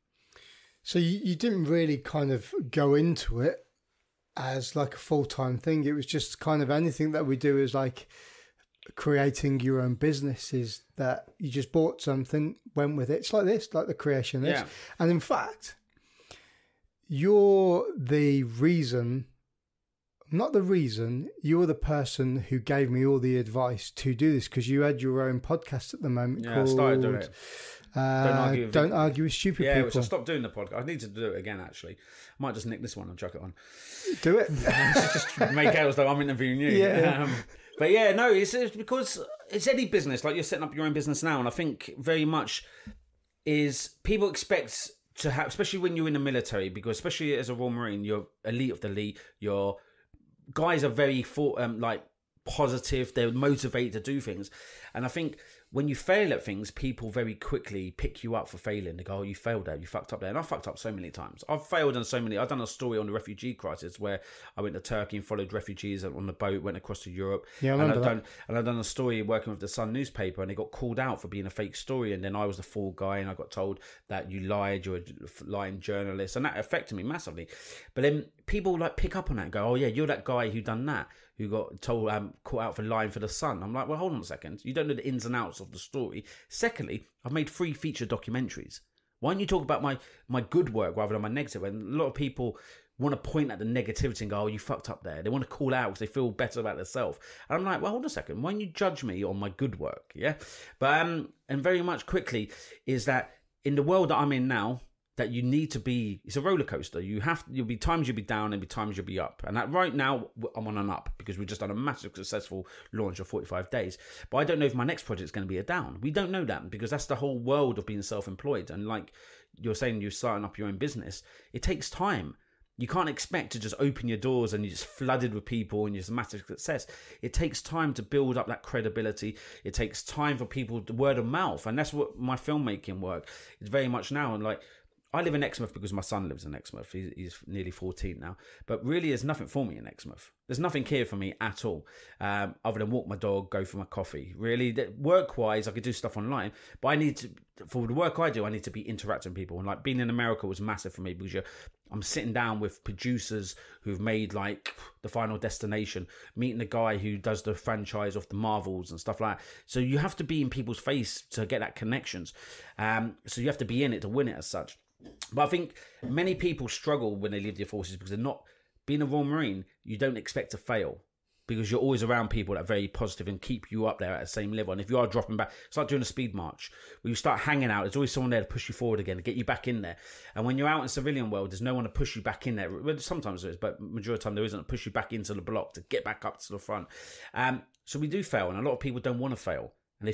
So you didn't really kind of go into it as like a full-time thing. It was just kind of anything that we do is like creating your own business, is that you just bought something, went with it. It's like this, like the creation of this. Yeah. And in fact, you're the reason, not the reason, you're the person who gave me all the advice to do this, because you had your own podcast at the moment called... I started doing it. Don't argue with stupid people. Yeah, which I stopped doing the podcast. I need to do it again, actually. I might just nick this one and chuck it on. Do it. Just make out as though I'm interviewing you. Yeah. But yeah, no, it's because it's any business. Like, you're setting up your own business now. And I think very much is people expect to have, especially when you're in the military, because especially as a Royal Marine, you're elite of the elite. Your guys are very positive. They're motivated to do things. And I think when you fail at things, people very quickly pick you up for failing. They go, oh, you failed there, you fucked up there. And I fucked up so many times. I've failed on so many. I've done a story on the refugee crisis where I went to Turkey and followed refugees on the boat, went across to Europe. Yeah, I remember that. I've done a story working with the Sun newspaper, and they got called out for being a fake story. And then I was the fall guy, and I got told that you lied, you're a lying journalist. And that affected me massively. But then people pick up on that and go, oh yeah, you're that guy who done that, who got told, caught out for lying for the Sun. I'm like, well, hold on a second. You don't know the ins and outs of the story. Secondly, I've made 3 feature documentaries. Why don't you talk about my good work rather than my negative? And a lot of people want to point at the negativity and go, oh, you fucked up there. They want to call out because they feel better about themselves. And I'm like, well, hold on a second. Why don't you judge me on my good work? Yeah. But, and very much quickly is that in the world that I'm in now, that you need to be, it's a roller coaster. You'll be times you'll be down and be times you'll be up. And that right now I'm on an up because we've just done a massive successful launch of 45 days. But I don't know if my next project is going to be a down. We don't know that because that's the whole world of being self-employed. And like you're saying, you're starting up your own business. It takes time. You can't expect to just open your doors and you're just flooded with people and you're just massive success. It takes time to build up that credibility. It takes time for people to word of mouth. And that's what my filmmaking work is very much now. And like, I live in Exmouth because my son lives in Exmouth. He's nearly 14 now. But really, there's nothing for me in Exmouth. There's nothing here for me at all, other than walk my dog, go for my coffee. Really, work-wise, I could do stuff online. But I need to, for the work I do, I need to be interacting with people. And like being in America was massive for me because I'm sitting down with producers who've made like The Final Destination, meeting the guy who does the franchise of the Marvels and stuff like that. So you have to be in people's face to get that connections. So you have to be in it to win it as such. But I think many people struggle when they leave their forces because they're not, being a Royal Marine, you don't expect to fail because you're always around people that are very positive and keep you up there at the same level. And if you are dropping back, it's like doing a speed march. When you start hanging out, there's always someone there to push you forward again, to get you back in there. And when you're out in civilian world, there's no one to push you back in there. Well, sometimes there is, but majority of the time there isn't, to push you back into the block, to get back up to the front. So we do fail, and a lot of people don't want to fail. And they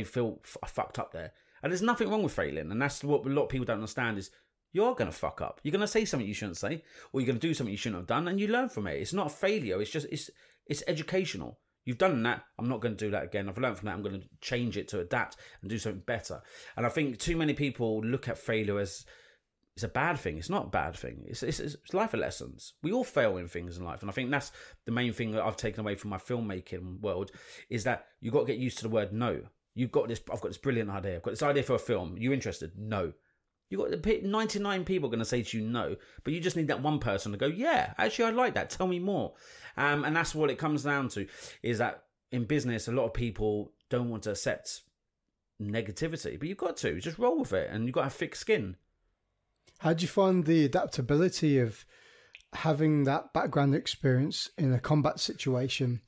feel fucked up there. And there's nothing wrong with failing. And that's what a lot of people don't understand is, you're going to fuck up. You're going to say something you shouldn't say, or you're going to do something you shouldn't have done, and you learn from it. It's not a failure. It's just, it's educational. You've done that. I'm not going to do that again. I've learned from that. I'm going to change it to adapt and do something better. And I think too many people look at failure as it's a bad thing. It's not a bad thing. It's life lessons. We all fail in things in life. And I think that's the main thing that I've taken away from my filmmaking world is that you've got to get used to the word no. I've got this brilliant idea. I've got this idea for a film. You interested? No. You got 99 people going to say to you no, but you just need that one person to go, yeah, actually, I like that. Tell me more. And that's what it comes down to, is that in business, a lot of people don't want to accept negativity, but you've got to just roll with it, and you've got to have thick skin. How do you find the adaptability of having that background experience in a combat situation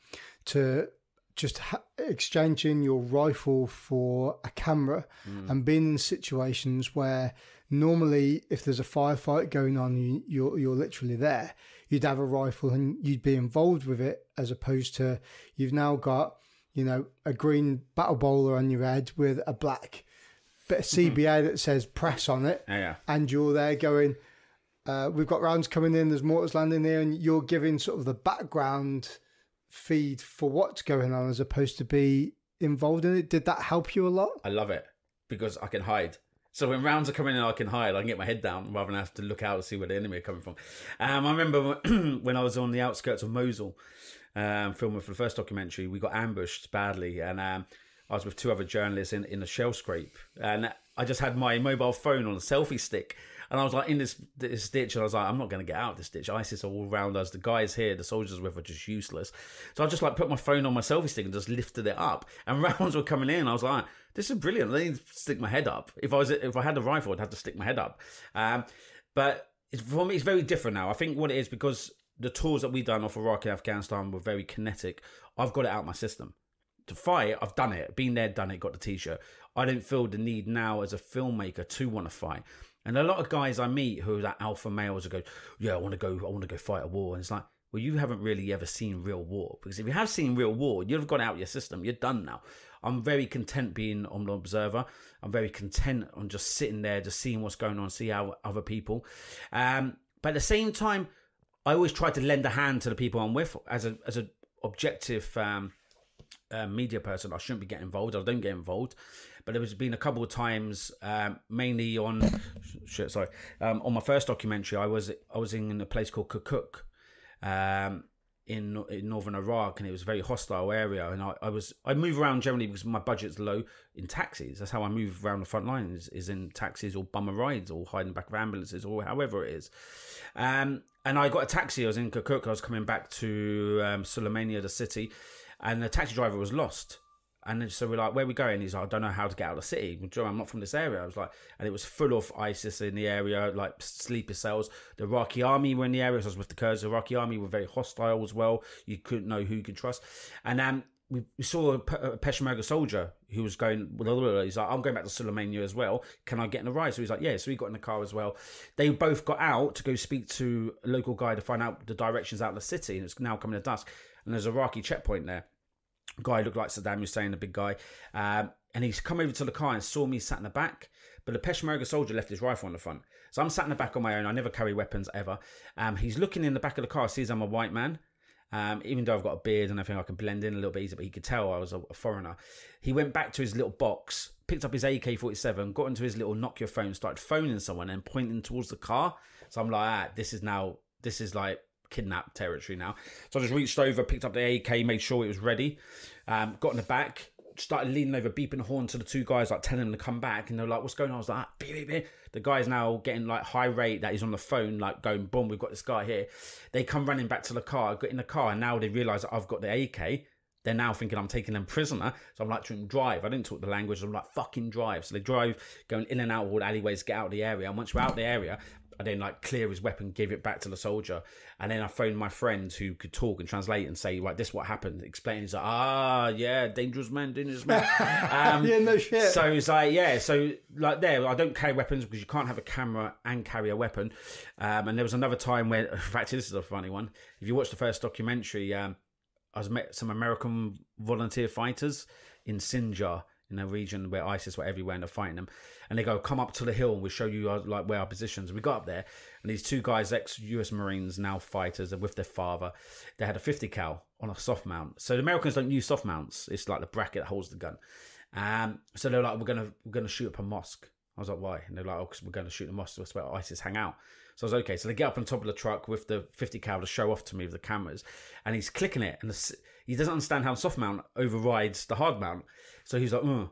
to just exchanging your rifle for a camera and being in situations where normally if there's a firefight going on, you're literally there, you'd have a rifle and you'd be involved with it, as opposed to you've now got, a green battle bowler on your head with a black bit of CBA that says press on it. Yeah. And you're there going, we've got rounds coming in, there's mortars landing there, and you're giving sort of the background feed for what's going on as opposed to be involved in it. Did that help you a lot? I love it because I can hide. So when rounds are coming in, I can hide. I can get my head down rather than have to look out and see where the enemy are coming from. I remember when I was on the outskirts of Mosul, filming for the first documentary, we got ambushed badly, and I was with two other journalists in a shell scrape, and I just had my mobile phone on a selfie stick. And I was like in this ditch, and I was like, I'm not going to get out of this ditch. ISIS are all around us. The guys here, the soldiers with, are just useless. So I just like put my phone on my selfie stick and just lifted it up. And rounds were coming in. I was like, this is brilliant. I need to stick my head up. If I had a rifle, I'd have to stick my head up. But for me, it's very different now. I think what it is, because the tours that we've done off Iraq and Afghanistan were very kinetic. I've got it out of my system. To fight, I've done it. Been there, done it, got the t-shirt. I don't feel the need now as a filmmaker to want to fight. And a lot of guys I meet who are like alpha males who go, yeah, I want to go fight a war. And it's like, well, you haven't really ever seen real war. Because if you have seen real war, you've got it out of your system. You're done now. I'm very content being an observer. I'm very content on just sitting there, just seeing what's going on, see how other people. But at the same time, I always try to lend a hand to the people I'm with as an objective media person. I shouldn't be getting involved. I don't get involved. But there has been a couple of times, mainly on my first documentary, I was in a place called Kirkuk, in northern Iraq, and it was a very hostile area. And I move around generally because my budget's low in taxis. That's how I move around the front line is in taxis or bummer rides or hiding back of ambulances or however it is. And I got a taxi. I was in Kirkuk. I was coming back to Suleimania, the city, and the taxi driver was lost. And so we're like, where are we going? He's like, I don't know how to get out of the city. I'm not from this area. I was like, and it was full of ISIS in the area, like sleeper cells. The Iraqi army were in the area. So I was with the Kurds. The Iraqi army were very hostile as well. You couldn't know who you could trust. And we saw a Peshmerga soldier who was going, he's like, I'm going back to Suleimania as well. Can I get in a ride? So he's like, yeah. So he got in the car as well. They both got out to go speak to a local guy to find out the directions out of the city. And it's now coming to dusk. And there's a Iraqi checkpoint there. A guy looked like Saddam Hussein, a big guy. And he's come over to the car and saw me sat in the back. But the Peshmerga soldier left his rifle on the front. So I'm sat in the back on my own. I never carry weapons ever. He's looking in the back of the car, sees I'm a white man. Even though I've got a beard and everything, I can blend in a little bit easier, but he could tell I was a foreigner. He went back to his little box, picked up his AK-47, got into his little Nokia phone, started phoning someone and pointing towards the car. So I'm like, this is like kidnap territory now. So I just reached over, picked up the AK, made sure it was ready, got in the back, started leaning over, beeping the horn to the two guys, like telling them to come back. And they're like, what's going on? I was like, beep, beep, beep. The guy's now getting like high rate that he's on the phone, like going, boom, we've got this guy here. They come running back to the car, get in the car, and now they realise that I've got the AK. They're now thinking I'm taking them prisoner. So I'm like, to them, drive. I didn't talk the language. I'm like, fucking drive. So they drive, going in and out of all the alleyways, get out of the area. And once we're out of the area, I then like clear his weapon, give it back to the soldier. And then I phoned my friend who could talk and translate and say, like, this is what happened. Explain. He's like, yeah, dangerous man. Yeah, no shit. So he's like, yeah. So like there, I don't carry weapons because you can't have a camera and carry a weapon. And there was another time where, in fact, this is a funny one. If you watch the first documentary, I met some American volunteer fighters in Sinjar, in a region where ISIS were everywhere and they're fighting them. And they go, come up to the hill and we'll show you like where our positions. We got up there and these two guys, ex-US Marines, now fighters, are with their father. They had a 50 cal on a soft mount. So the Americans don't use soft mounts. It's like the bracket that holds the gun. So they're like, we're gonna shoot up a mosque. I was like, why? And they're like, because we're going to shoot the mosque. That's where ISIS hang out. So I was okay. So they get up on top of the truck with the 50 cal to show off to me with the cameras. And he's clicking it. And he doesn't understand how soft mount overrides the hard mount. So he's like, I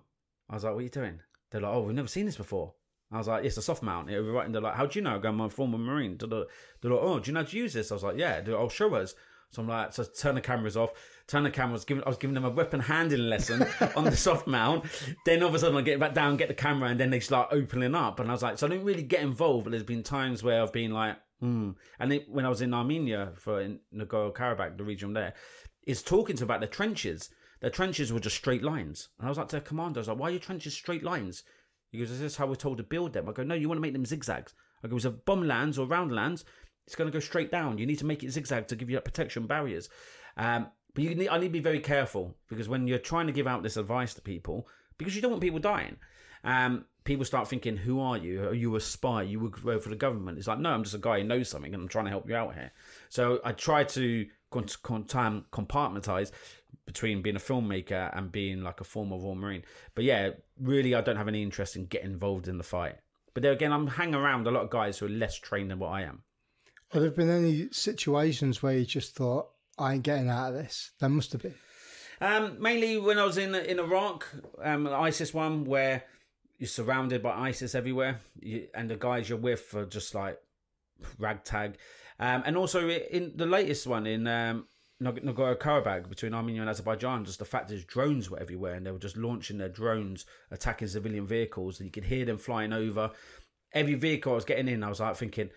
was like, what are you doing? They're like, we've never seen this before. I was like, it's a soft mount. And they're like, how do you know? I go, I'm a former Marine. They're like, do you know how to use this? I was like, yeah. They're like, show us. So I'm like, so turn the cameras off. I was giving them a weapon handling lesson on the soft mount. Then all of a sudden I get back down, get the camera, and then they start opening up. And I was like, so I didn't really get involved, but there's been times where I've been like, And when I was in Armenia in Nagorno-Karabakh, the region there, is talking to about the trenches. Their trenches were just straight lines. And I was like to the commander, I was like, why are your trenches straight lines? He goes, this is how we're told to build them. I go, no, you want to make them zigzags. I go, if a bomb lands or round lands, it's going to go straight down. You need to make it zigzag to give you that protection barriers. But I need to be very careful because when you're trying to give out this advice to people, because you don't want people dying, people start thinking, who are you? Are you a spy? You would work for the government. It's like, no, I'm just a guy who knows something and I'm trying to help you out here. So I try to compartmentalize between being a filmmaker and being like a former Royal Marine. But yeah, really, I don't have any interest in getting involved in the fight. But there again, I'm hanging around a lot of guys who are less trained than what I am. Have there been any situations where you just thought, I ain't getting out of this? There must have been. Mainly when I was in Iraq, the ISIS one, where you're surrounded by ISIS everywhere, and the guys you're with are just like ragtag. And also in the latest one in Nagorno-Karabakh between Armenia and Azerbaijan, just the fact that drones were everywhere and they were just launching their drones, attacking civilian vehicles, and you could hear them flying over. Every vehicle I was getting in, I was like thinking,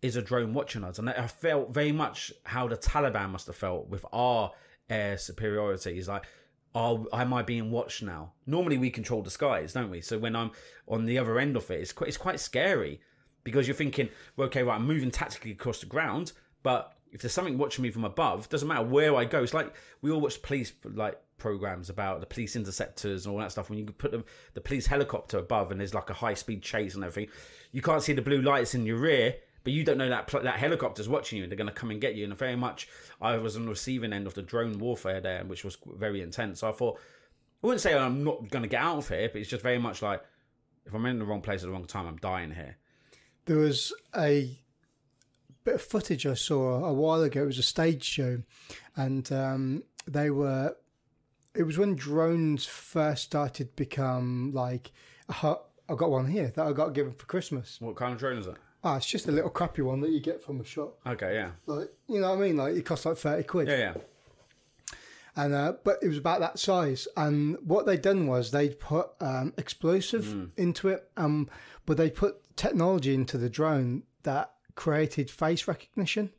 is a drone watching us? And I felt very much how the Taliban must have felt with our air superiority. It's like, am I being watched now? Normally we control the skies, don't we? So when I'm on the other end of it, it's quite scary because you're thinking, well, okay, right, I'm moving tactically across the ground, but if there's something watching me from above, doesn't matter where I go. It's like we all watch police like programs about the police interceptors and all that stuff. When you put the police helicopter above and there's like a high speed chase and everything, you can't see the blue lights in your rear, but you don't know that helicopter's watching you and they're going to come and get you. And very much, I was on the receiving end of the drone warfare there, which was very intense. So I thought, I wouldn't say I'm not going to get out of here, but it's just very much like, if I'm in the wrong place at the wrong time, I'm dying here. There was a bit of footage I saw a while ago. It was a stage show, and it was when drones first started to become like, I've got one here that I got given for Christmas. What kind of drone is it? It's just a little crappy one that you get from a shop. Okay, yeah. Like, you know what I mean? Like, it costs like 30 quid. Yeah. And but it was about that size. And what they'd done was they'd put explosive into it, but they put technology into the drone that created face recognition.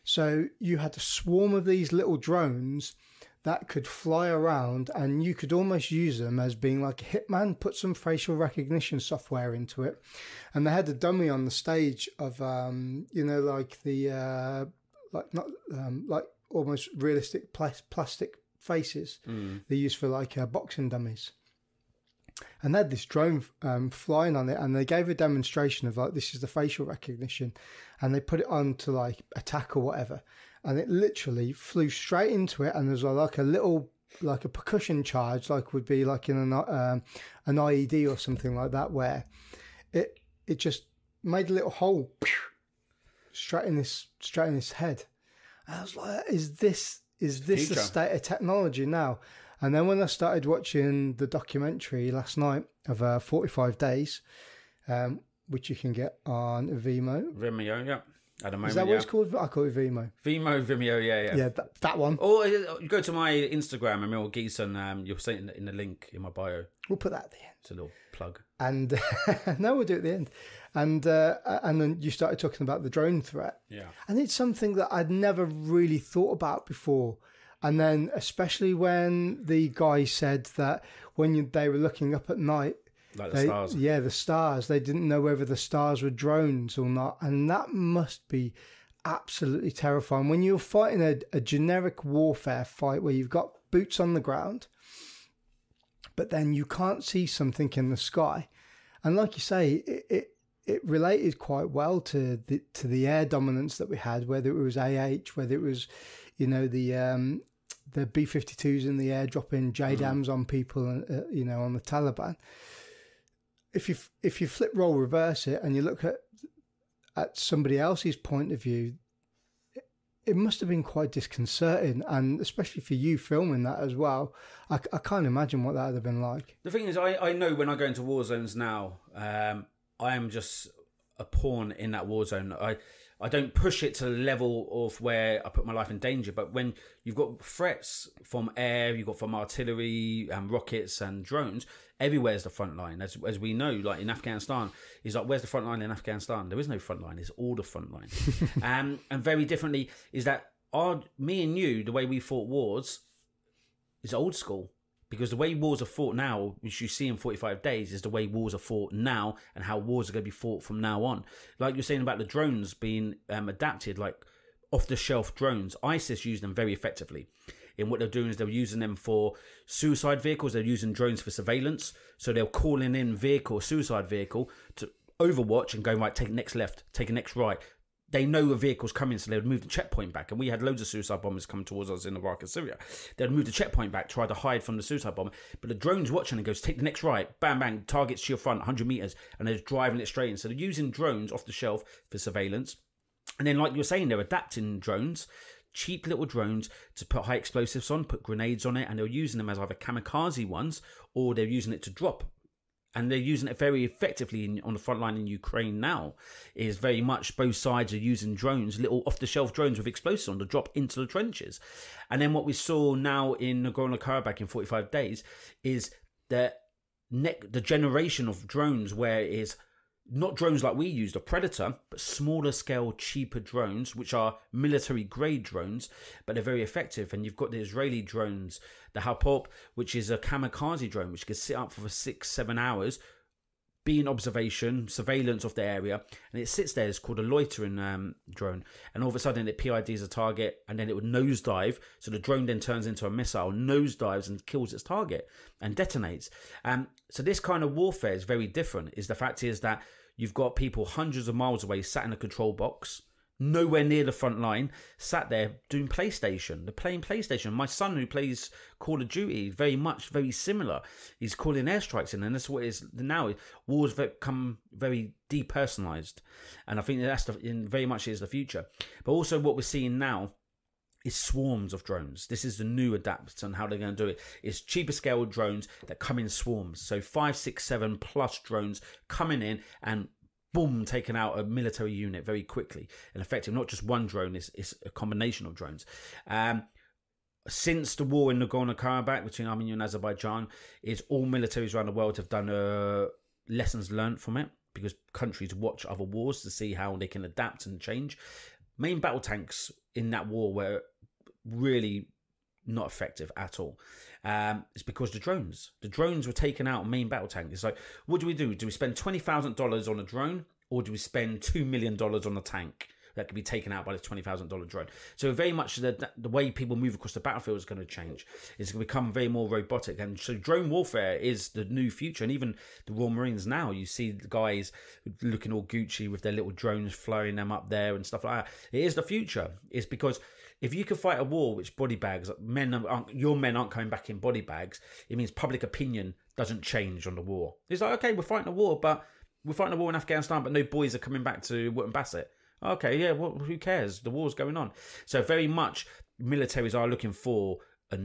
So you had a swarm of these little drones that could fly around, and you could almost use them as being like a hitman, put some facial recognition software into it. And they had a dummy on the stage of, like the, like almost realistic plastic faces they use for like boxing dummies. And they had this drone flying on it, and they gave a demonstration of like, this is the facial recognition, and they put it on to like attack or whatever, and it literally flew straight into it, and there's like a little, like a percussion charge, like would be like in an IED or something like that, where it just made a little hole straight in his head. And I was like, is this the state of technology now? And then when I started watching the documentary last night of 45 Days, which you can get on Vimeo, yeah. At the moment, is that what it's called? I call it Vimeo. Vimeo, yeah. Yeah, that one. Or you go to my Instagram, Emile Ghessen, you'll see it in the link in my bio. We'll put that at the end. It's a little plug. And no, we'll do it at the end. And then you started talking about the drone threat. Yeah. And it's something that I'd never really thought about before. And then especially when the guy said that when they were looking up at night, like the stars. Yeah, the stars. They didn't know whether the stars were drones or not. And that must be absolutely terrifying. When you're fighting a generic warfare fight where you've got boots on the ground, but then you can't see something in the sky. And like you say, it related quite well to the air dominance that we had, whether it was whether it was, the B-52s in the air dropping JDAMs on people, on the Taliban. If you flip role reverse it and you look at somebody else's point of view, it must have been quite disconcerting, and especially for you filming that as well. I can't imagine what that would have been like. The thing is, I know when I go into war zones now, I am just a pawn in that war zone. I don't push it to the level of where I put my life in danger, but when you've got threats from air, you've got from artillery and rockets and drones, everywhere's the front line. As we know, like in Afghanistan, is like, where's the front line in Afghanistan? There is no front line, it's all the front line. And very differently is that me and you, the way we fought wars is old school. Because the way wars are fought now, which you see in 45 Days, is the way wars are fought now and how wars are going to be fought from now on. Like you're saying about the drones being adapted, like off-the-shelf drones, ISIS use them very effectively. And what they're doing is they're using them for suicide vehicles. They're using drones for surveillance. So they're calling in suicide vehicle to overwatch and go, right, take next left, take a next right. They know a vehicle's coming, so they would move the checkpoint back. And we had loads of suicide bombers coming towards us in Iraq and Syria. They'd move the checkpoint back, try to hide from the suicide bomber. But the drone's watching and goes, take the next right, bang, bang, targets to your front, 100 meters, and they're driving it straight in. So they're using drones off the shelf for surveillance. And then, like you're saying, they're adapting drones, cheap little drones, to put high explosives on, put grenades on it, and they're using them as either kamikaze ones, or they're using it to drop. And they're using it very effectively on the front line in Ukraine now. Is very much both sides are using drones, little off-the-shelf drones with explosives on to drop into the trenches. And then what we saw now in Nagorno-Karabakh in 45 Days is the generation of drones where it is not drones like we used, a Predator, but smaller scale, cheaper drones, which are military grade drones, but they're very effective. And you've got the Israeli drones, the Hapop, which is a kamikaze drone, which can sit up for 6-7 hours, be in observation, surveillance of the area, and it sits there. It's called a loitering drone. And all of a sudden it PIDs a target, and then it would nosedive. So the drone then turns into a missile, nosedives and kills its target and detonates. So this kind of warfare is very different. The fact is that you've got people hundreds of miles away sat in a control box, nowhere near the front line, sat there doing PlayStation. They're playing PlayStation. My son, who plays Call of Duty, very similar. He's calling airstrikes in, and that's what it is now. Wars become very depersonalized, and I think that's very much is the future. But also, what we're seeing now is swarms of drones. This is the new adapt on how they're going to do it. It's cheaper scale drones that come in swarms. So 5, 6, 7 plus drones coming in and boom, taking out a military unit very quickly and effective. Not just one drone, it's a combination of drones. Since the war in Nagorno-Karabakh between Armenia and Azerbaijan, is all militaries around the world have done lessons learned from it, because countries watch other wars to see how they can adapt and change. Main battle tanks in that war were really not effective at all. It's because the drones were taking out main battle tank. It's like, what do? Do we spend $20,000 on a drone, or do we spend $2 million on a tank that could be taken out by this $20,000 drone? So very much the way people move across the battlefield is going to change. It's going to become very more robotic. And so drone warfare is the new future. And even the Royal Marines now, you see the guys looking all Gucci with their little drones, flying them up there and stuff like that. It is the future. It's because if you can fight a war which body bags, your men aren't coming back in body bags, it means public opinion doesn't change on the war. It's like, okay, we're fighting a war, but we're fighting a war in Afghanistan, but no boys are coming back to Wootton Bassett. Okay, yeah, well, who cares? The war's going on. So very much militaries are looking for a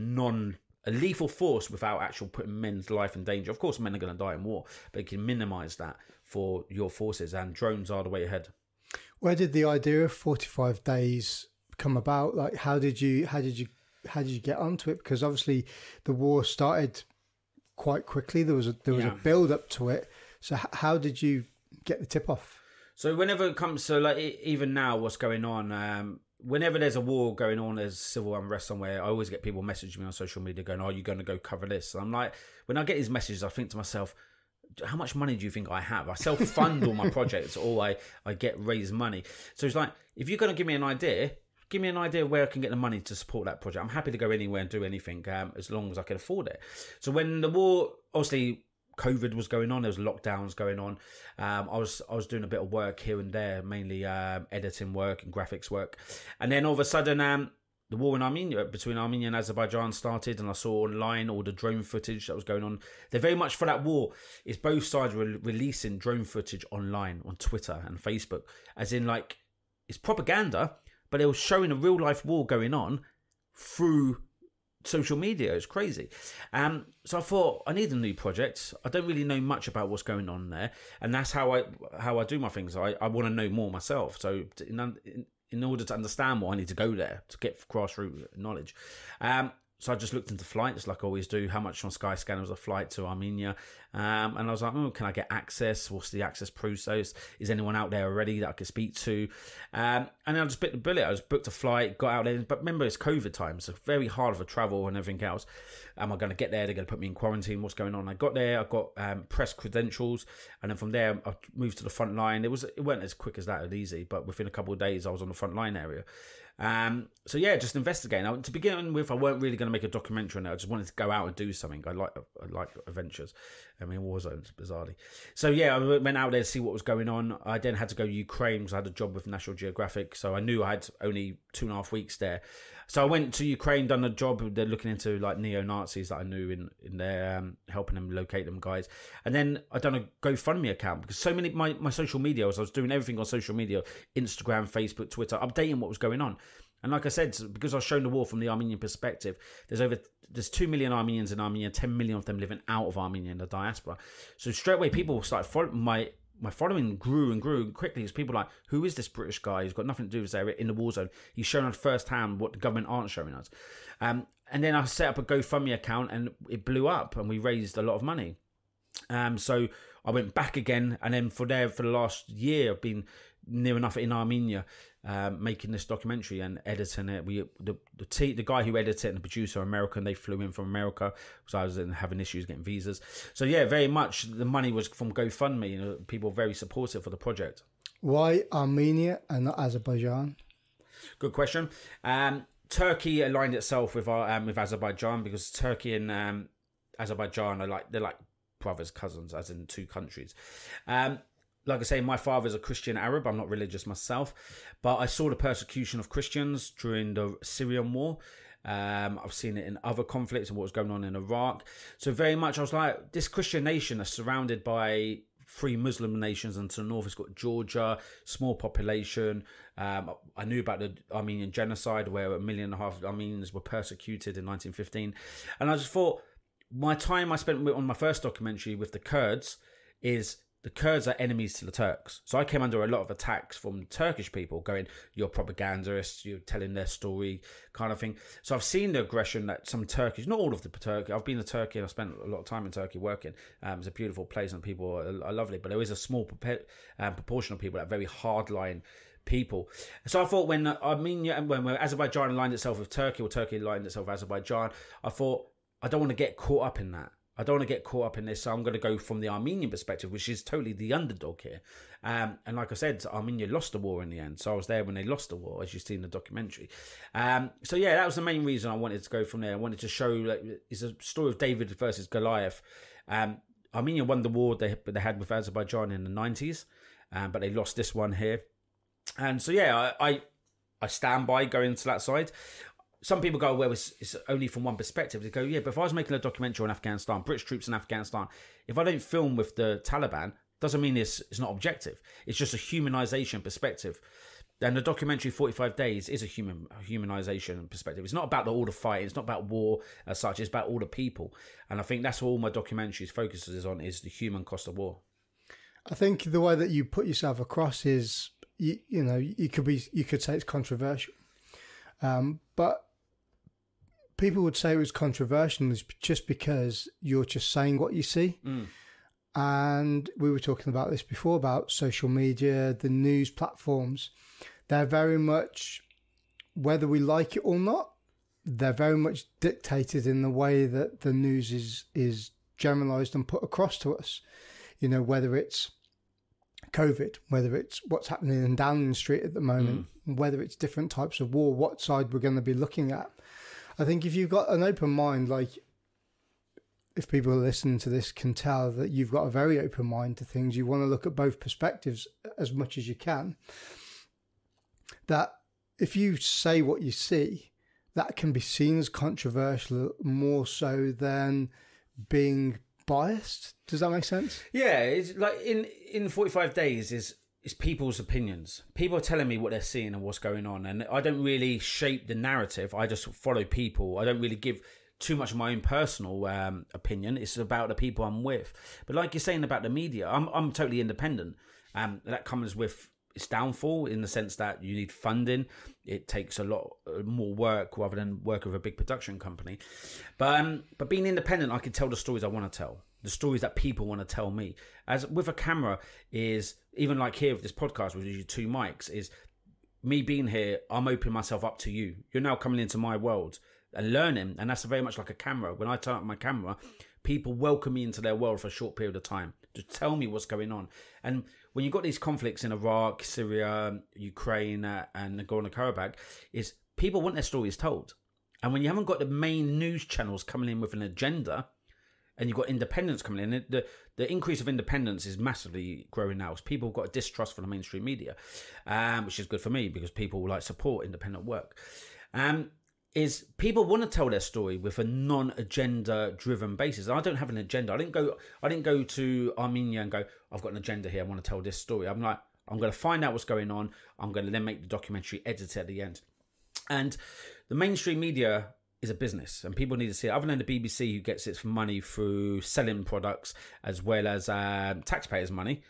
lethal force without actual putting men's life in danger. Of course, men are going to die in war, but you can minimise that for your forces, and drones are the way ahead. Where did the idea of 45 days come about? Like, how did you get onto it? Because obviously the war started quite quickly. There was a build up to it. So how did you get the tip off? So whenever it comes to, like, even now, what's going on, whenever there's a war going on, there's civil unrest somewhere, I always get people messaging me on social media going, "Are you going to go cover this?" And I'm like, when I get these messages, I think to myself, how much money do you think I have? I self-fund all my projects, or I get raised money. So it's like, if you're going to give me an idea where I can get the money to support that project. I'm happy to go anywhere and do anything as long as I can afford it. So when the war, obviously, COVID was going on, there was lockdowns going on. I was doing a bit of work here and there, mainly editing work and graphics work. And then all of a sudden, the war in Armenia, between Armenia and Azerbaijan, started, and I saw online all the drone footage that was going on. They're very much for that war. It's both sides were releasing drone footage online on Twitter and Facebook, as in, like, it's propaganda, but they were showing a real life war going on through social media. It's crazy. So I thought, I need a new project. I don't really know much about what's going on there, and that's how I do my things. I want to know more myself. So in order to understand more, I need to go there to get grassroots knowledge. So I just looked into flights, like I always do. How much on Skyscanner was a flight to Armenia? And I was like, can I get access? What's the access process? Is anyone out there already that I could speak to? And then I just bit the bullet. I just booked a flight, got out there. But remember, it's COVID time, so very hard for travel and everything else. Am I going to get there? They're going to put me in quarantine. What's going on? I got there. I got press credentials. And then from there, I moved to the front line. It weren't as quick as that, it was easy. But within a couple of days, I was on the front line area. So yeah, just investigating. Now, to begin with, I weren't really going to make a documentary on it. I just wanted to go out and do something. I like adventures. I mean, war zones, bizarrely. So yeah, I went out there to see what was going on. I then had to go to Ukraine because I had a job with National Geographic. So I knew I had only 2.5 weeks there. So I went to Ukraine, done a job. They're looking into, like, neo-Nazis that I knew in there, helping them locate them guys. And then I done a GoFundMe account because so many my social media I was doing everything on social media, Instagram, Facebook, Twitter, updating what was going on. And like I said, because I was showing the war from the Armenian perspective, there's 2 million Armenians in Armenia, 10 million of them living out of Armenia in the diaspora. So straight away, people started following my following grew and grew quickly. It's people like, who is this British guy who's got nothing to do with this area in the war zone? He's showing us firsthand what the government aren't showing us. And then I set up a GoFundMe account and it blew up and we raised a lot of money. So I went back again, and then for the last year I've been near enough in Armenia, making this documentary and editing it. The guy who edited it and the producer are American. They flew in from America because I was having issues getting visas. So yeah, very much the money was from GoFundMe. People were very supportive for the project. Why Armenia and not Azerbaijan? Good question. Turkey aligned itself with Azerbaijan because Turkey and Azerbaijan they're like brothers, cousins, as in two countries. Like I say, my father's a Christian Arab. I'm not religious myself, but I saw the persecution of Christians during the Syrian war. I've seen it in other conflicts and what was going on in Iraq. So very much I was like, this Christian nation is surrounded by 3 Muslim nations, and to the north it's got Georgia, small population. I knew about the Armenian genocide where 1.5 million Armenians were persecuted in 1915. And I just thought, my time I spent on my first documentary with the Kurds is, the Kurds are enemies to the Turks. So I came under a lot of attacks from Turkish people going, you're propagandists, you're telling their story kind of thing. So I've seen the aggression that some Turkish, not all of the Turkey, I've been to Turkey and I've spent a lot of time in Turkey working. It's a beautiful place and people are lovely, but there is a small proportion of people that are very hardline people. So I thought when Armenia and when Azerbaijan aligned itself with Turkey, or Turkey aligned itself with Azerbaijan, I thought I don't want to get caught up in that. I don't want to get caught up in this, so I'm going to go from the Armenian perspective, which is totally the underdog here. And like I said, Armenia lost the war in the end, so I was there when they lost the war, as you see in the documentary. So yeah, that was the main reason I wanted to go from there. I wanted to show, like, it's a story of David versus Goliath. Armenia won the war they had with Azerbaijan in the 90s, but they lost this one here. And so yeah, I stand by going to that side. Some people go, well, it's only from one perspective. They go, yeah, but if I was making a documentary on Afghanistan, British troops in Afghanistan, if I don't film with the Taliban, doesn't mean it's not objective. It's just a humanization perspective. And the documentary 45 Days is a humanization perspective. It's not about all the fighting. It's not about war as such. It's about all the people. And I think that's what all my documentaries focuses on, is the human cost of war. I think the way that you put yourself across is, you could say it's controversial. But people would say it was controversial just because you're just saying what you see. And we were talking about this before, about social media, the news platforms. They're very much, whether we like it or not, they're very much dictated in the way that the news is generalized and put across to us. You know, whether it's COVID, whether it's what's happening in Downing Street at the moment, whether it's different types of war, what side we're going to be looking at. I think if you've got an open mind, like if people are listening to this can tell that you've got a very open mind to things, you want to look at both perspectives as much as you can, that if you say what you see, that can be seen as controversial more so than being biased. Does that make sense? Yeah, it's like in 45 Days is people's opinions. People are telling me what they're seeing and what's going on, and I don't really shape the narrative. I just follow people. I don't really give too much of my own personal opinion. It's about the people I'm with. But like you're saying about the media, I'm totally independent. That comes with its downfall, in the sense that you need funding. It takes a lot more work rather than work with a big production company. But being independent, I can tell the stories I want to tell, the stories that people want to tell me. As with a camera, is even like here with this podcast with you two mics, is me being here, I'm opening myself up to you. You're now coming into my world and learning, and that's very much like a camera. When I turn up my camera, people welcome me into their world for a short period of time to tell me what's going on. And when you've got these conflicts in Iraq, Syria, Ukraine, and Nagorno-Karabakh, is people want their stories told. And when you haven't got the main news channels coming in with an agenda, and you've got independents coming in, the increase of independence is massively growing now. People have got a distrust for the mainstream media, which is good for me because people like support independent work. Is people want to tell their story with a non-agenda driven basis. I don't have an agenda. I didn't go to Armenia and go, I've got an agenda here, I want to tell this story. I'm like, I'm going to find out what's going on. I'm going to then make the documentary, edit it at the end. And the mainstream media is a business, and people need to see it. Other than the BBC, who gets its money through selling products as well as taxpayers' money,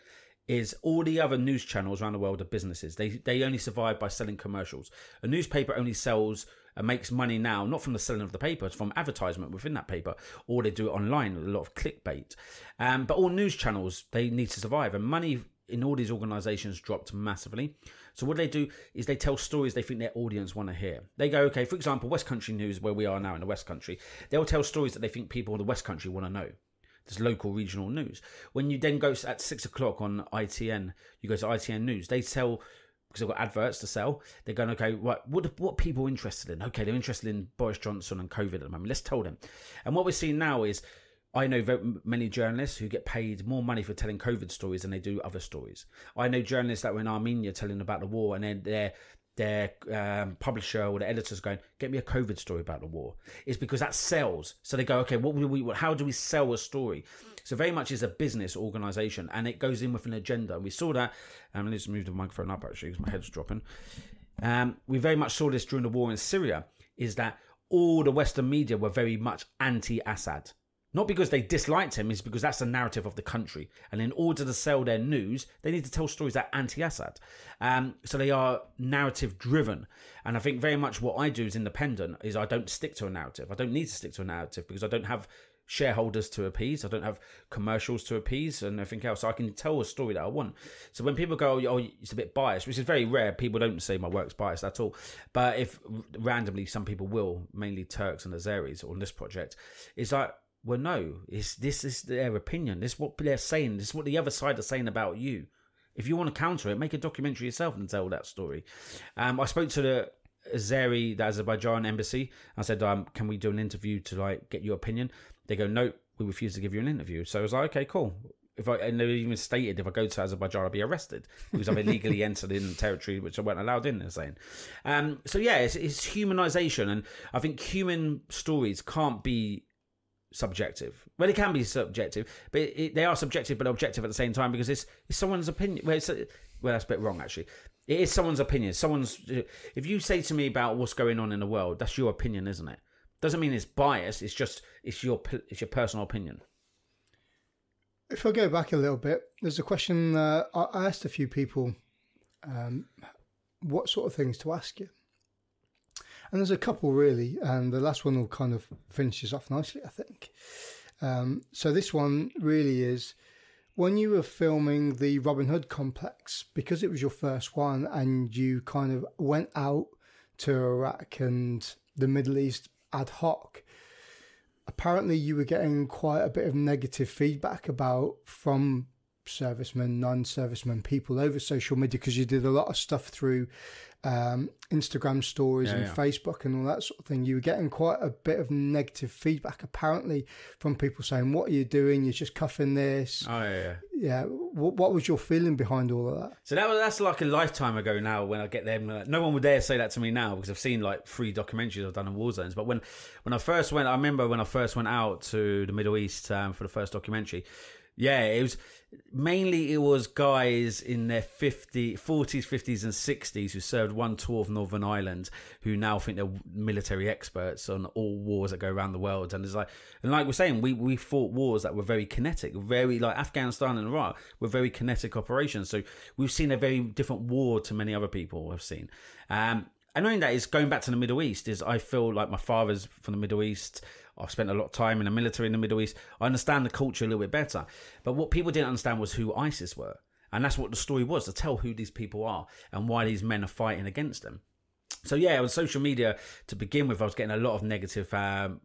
is all the other news channels around the world are businesses. They only survive by selling commercials. A newspaper only sells and makes money now, not from the selling of the paper, it's from advertisement within that paper, or they do it online with a lot of clickbait. But all news channels, they need to survive, and money in all these organisations dropped massively. So what they do is they tell stories they think their audience want to hear. They go, okay, for example, West Country News, where we are now in the West Country, they'll tell stories that they think people in the West Country want to know. There's local regional news. When you then go at 6 o'clock on ITN, you go to ITN News, they sell, because they've got adverts to sell, they're going, okay, what are people interested in? Okay, they're interested in Boris Johnson and COVID at the moment. Let's tell them. And what we're seeing now is, I know very many journalists who get paid more money for telling COVID stories than they do other stories. I know journalists that were in Armenia telling about the war, and then their publisher or the editor's going, get me a COVID story about the war. It's because that sells. So they go, okay, how do we sell a story? So very much is a business organisation, and it goes in with an agenda. And we saw that. Let's move the microphone up actually because my head's dropping. We very much saw this during the war in Syria, is that all the Western media were very much anti-Assad. Not because they disliked him, it's because that's the narrative of the country. And in order to sell their news, they need to tell stories that are anti-Assad. So they are narrative driven. And I think very much what I do as independent is I don't stick to a narrative. I don't need to stick to a narrative because I don't have shareholders to appease. I don't have commercials to appease and everything else. So I can tell a story that I want. So when people go, oh, it's a bit biased, which is very rare. People don't say my work's biased at all. But if randomly some people will, mainly Turks and Azeris on this project, it's like, well, no, this is their opinion. This is what they're saying. This is what the other side are saying about you. If you want to counter it, make a documentary yourself and tell that story. I spoke to the Azeri, the Azerbaijan embassy. I said, can we do an interview to like get your opinion? They go, no, we refuse to give you an interview. So I was like, okay, cool. And they even stated if I go to Azerbaijan, I'll be arrested because I've illegally entered in territory which I weren't allowed in, they're saying. So yeah, it's humanization. And I think human stories can't be subjective. Well, it can be subjective, but they are subjective but objective at the same time, because it's someone's opinion. Well, that's a bit wrong, actually. It is someone's opinion. If you say to me about what's going on in the world, that's your opinion, isn't it? Doesn't mean it's biased. It's your personal opinion. If I go back a little bit, there's a question I asked a few people what sort of things to ask you. And there's a couple really, and the last one will kind of finish us off nicely, I think. So this one really is, when you were filming the Robin Hood complex, because it was your first one and you kind of went out to Iraq and the Middle East ad hoc, apparently you were getting quite a bit of negative feedback from servicemen, non-servicemen, people over social media, because you did a lot of stuff through Instagram stories and Facebook and all that sort of thing. You were getting quite a bit of negative feedback apparently from people saying, what are you doing? You're just cuffing this. Oh, yeah. Yeah. What was your feeling behind all of that? So that's like a lifetime ago now when I get them. No one would dare say that to me now, because I've seen like 3 documentaries I've done in war zones. But when I first went, I remember when I first went out to the Middle East for the first documentary, yeah, it was guys in their 40s, 50s and 60s who served one tour of Northern Ireland, who now think they're military experts on all wars that go around the world. And it's like we're saying, we fought wars that were very kinetic, very like Afghanistan and Iraq were very kinetic operations. So we've seen a very different war to many other people have seen. And knowing that is going back to the Middle East, is I feel like my father's from the Middle East. I've spent a lot of time in the military in the Middle East. I understand the culture a little bit better. But what people didn't understand was who ISIS were. And that's what the story was, to tell who these people are and why these men are fighting against them. So yeah, on social media, to begin with, I was getting a lot of negative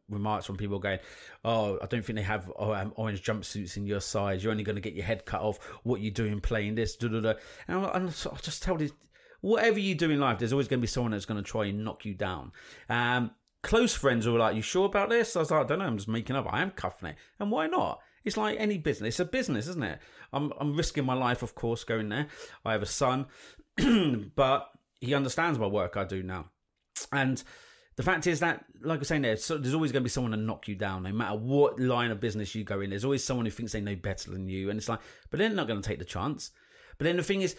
remarks from people going, oh, I don't think they have orange jumpsuits in your size. You're only going to get your head cut off. What are you doing playing this? And I just tell this, whatever you do in life, there's always going to be someone that's going to try and knock you down. Close friends were like, you sure about this? I was like, I don't know, I'm just making up. I am cuffing it. And why not? It's like any business. It's a business, isn't it? I'm risking my life, of course, going there. I have a son, but he understands my work I do now. And the fact is that, like I was saying, there's always going to be someone to knock you down, no matter what line of business you go in. There's always someone who thinks they know better than you. And it's like, but they're not going to take the chance. But then the thing is,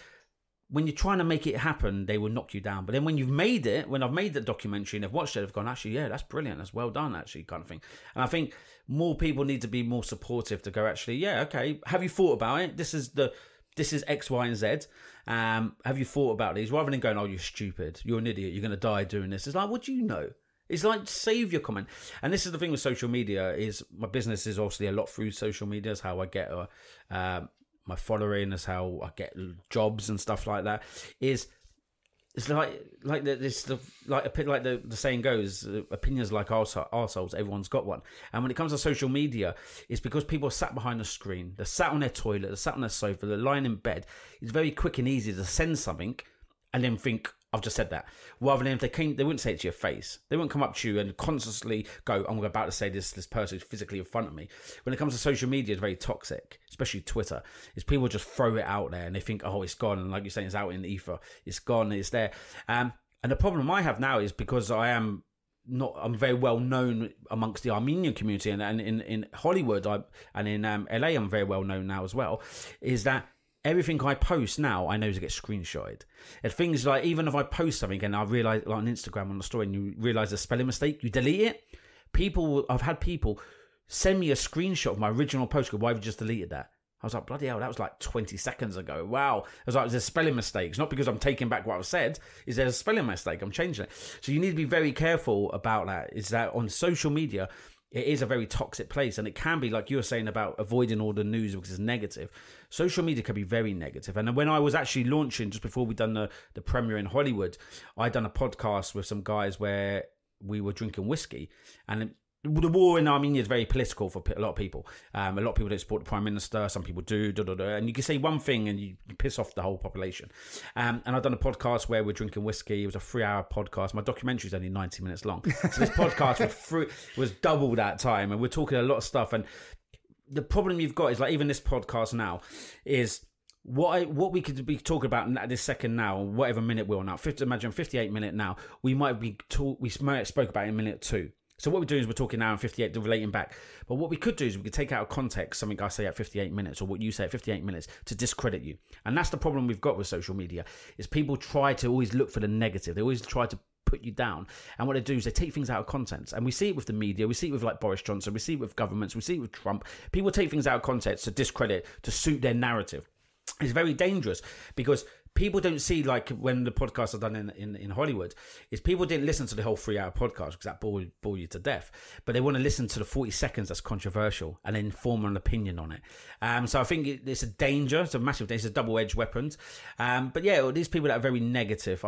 when you're trying to make it happen, they will knock you down. But then when you've made it, when I've made the documentary and they've watched it, they've gone, actually, yeah, that's brilliant. That's well done, actually, kind of thing. And I think more people need to be more supportive to go, actually, yeah, okay, have you thought about it? This is X, Y, and Z. Have you thought about these? Rather than going, oh, you're stupid, you're an idiot, you're going to die doing this. It's like, what do you know? It's like, save your comment. And this is the thing with social media, is my business is obviously a lot through social media. Is how I get my following, is how I get jobs and stuff like that. It's like the saying goes, opinions like arseholes, everyone's got one. And when it comes to social media, it's because people are sat behind the screen, they're sat on their toilet, they're sat on their sofa, they're lying in bed. It's very quick and easy to send something and then think, I've just said that. Rather than if they wouldn't say it to your face. They wouldn't come up to you and constantly go, I'm about to say this person is physically in front of me. When it comes to social media, it's very toxic, especially Twitter. Is people just throw it out there and they think, oh, it's gone. And like you're saying, it's out in the ether. It's gone, it's there. And the problem I have now is because I'm very well known amongst the Armenian community, and in Hollywood and in LA, I'm very well known now as well, is that everything I post now, I know to get screenshotted. And things like, even if I post something and I realise, like on Instagram on the story, and you realise a spelling mistake, you delete it. I've had people send me a screenshot of my original post, go, why have you just deleted that? I was like, bloody hell, that was like 20 seconds ago. Wow. I was like, there's a spelling mistake. It's not because I'm taking back what I've said. Is there a spelling mistake? I'm changing it. So you need to be very careful about that. Is that on social media, it is a very toxic place, and it can be, like you were saying about avoiding all the news because it's negative. Social media can be very negative. And when I was actually launching, just before we'd done the premiere in Hollywood, I'd done a podcast with some guys where we were drinking whiskey, and the war in Armenia is very political for a lot of people. A lot of people don't support the Prime Minister. Some people do. And you can say one thing and you piss off the whole population. And I've done a podcast where we're drinking whiskey. It was a 3-hour podcast. My documentary is only 90 minutes long. So this podcast was double that time. And we're talking a lot of stuff. And the problem you've got is, like, even this podcast now is what we could be talking about at this second now, whatever minute we're on now. Imagine 58 minute now. We might have spoke about it in minute 2. So what we're doing is we're talking now in 58, relating back. But what we could do is we could take out of context something I say at 58 minutes or what you say at 58 minutes to discredit you. And that's the problem we've got with social media, is people try to always look for the negative. They always try to put you down. And what they do is they take things out of context. And we see it with the media. We see it with, like, Boris Johnson. We see it with governments. We see it with Trump. People take things out of context to discredit, to suit their narrative. It's very dangerous because people don't see, like when the podcasts are done in Hollywood, is people didn't listen to the whole 3-hour podcast because that bore you to death. But they want to listen to the 40 seconds that's controversial and then form an opinion on it. So I think it's a danger. It's a massive danger. It's a double-edged weapon. But yeah, these people that are very negative,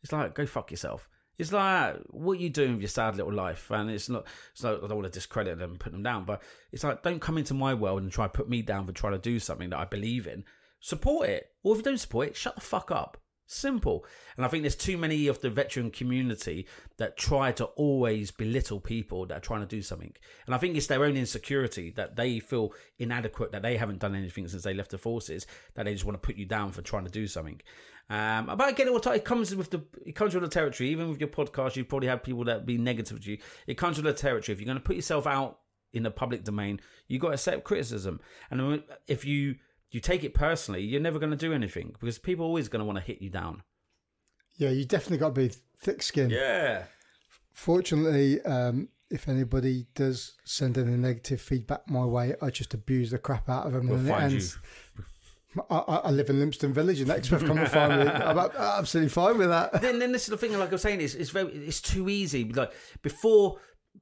it's like, go fuck yourself. It's like, what are you doing with your sad little life? And it's not, I don't want to discredit them and put them down, but it's like, don't come into my world and try to put me down for trying to do something that I believe in. Support it. Or if you don't support it, shut the fuck up. Simple. And I think there's too many of the veteran community that try to always belittle people that are trying to do something. And I think it's their own insecurity that they feel inadequate, that they haven't done anything since they left the forces, that they just want to put you down for trying to do something. But again, it comes with the territory. Even with your podcast, you probably have people that be negative to you. It comes with the territory. If you're going to put yourself out in the public domain, you got to accept criticism. And if you take it personally, you're never going to do anything because people are always going to want to hit you down. Yeah, you definitely got to be thick-skinned. Yeah. Fortunately, if anybody does send any negative feedback my way, I just abuse the crap out of them. We'll find you. I live in Lympstone Village, and Exmouth come and find me. I'm absolutely fine with that. Then this is the thing, like I was saying, it's too easy. Like before,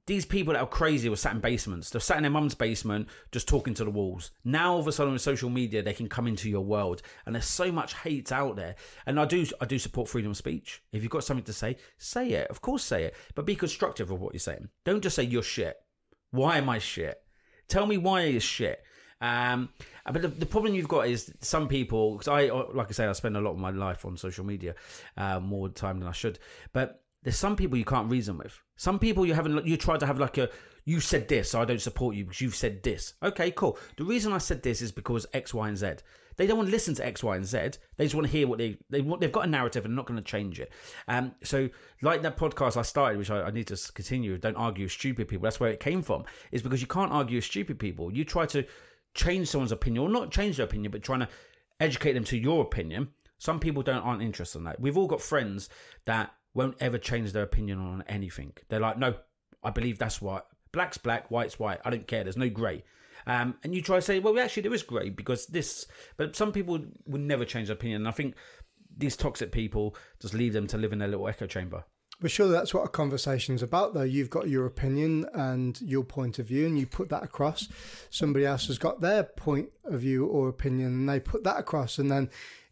these people that are crazy were sat in basements. They're sat in their mum's basement just talking to the walls. Now, all of a sudden, with social media, they can come into your world. And there's so much hate out there. And I do support freedom of speech. If you've got something to say it. Of course, say it. But be constructive of what you're saying. Don't just say you're shit. Why am I shit? Tell me why you're shit. But the problem you've got is some people, because like I say, I spend a lot of my life on social media, more time than I should. But there's some people you can't reason with. Some people you try to have like you said this, so I don't support you because you've said this. Okay, cool. The reason I said this is because X, Y, and Z. They don't want to listen to X, Y, and Z. They just want to hear what they want. They've got a narrative and they're not going to change it. So like that podcast I started, which I need to continue, Don't Argue with Stupid People. That's where it came from. Is because you can't argue with stupid people. You try to change someone's opinion, or not change their opinion, but trying to educate them to your opinion. Some people aren't interested in that. We've all got friends that won't ever change their opinion on anything. They're like, no, I believe that's what. Black's black, white's white. I don't care. There's no grey. And you try to say, well, actually, there is grey because this. But some people would never change their opinion. And I think these toxic people just leave them to live in their little echo chamber. But surely that's what a conversation's about, though. You've got your opinion and your point of view, and you put that across. Somebody else has got their point of view or opinion, and they put that across. And then,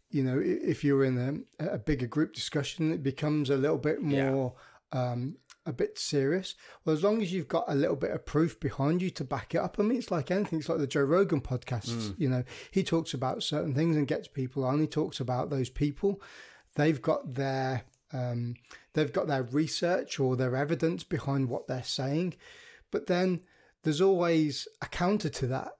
you know, if you're in a bigger group discussion, it becomes a little bit more, a bit serious. Well, as long as you've got a little bit of proof behind you to back it up. I mean, it's like anything. It's like the Joe Rogan podcasts. You know, he talks about certain things and gets people on. He talks about those people. They've got their research or their evidence behind what they're saying. But then there's always a counter to that.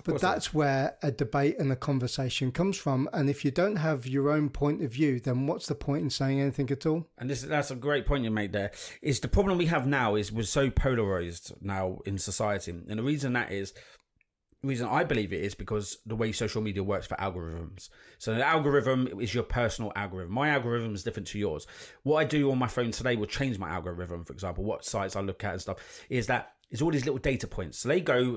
But that's where a debate and a conversation comes from. And if you don't have your own point of view, then what's the point in saying anything at all? And that's a great point you made there. Is the problem we have now is we're so polarized now in society. And the reason I believe it is because the way social media works for algorithms. So the algorithm is your personal algorithm. My algorithm is different to yours. What I do on my phone today will change my algorithm. For example, what sites I look at and stuff is that it's all these little data points. So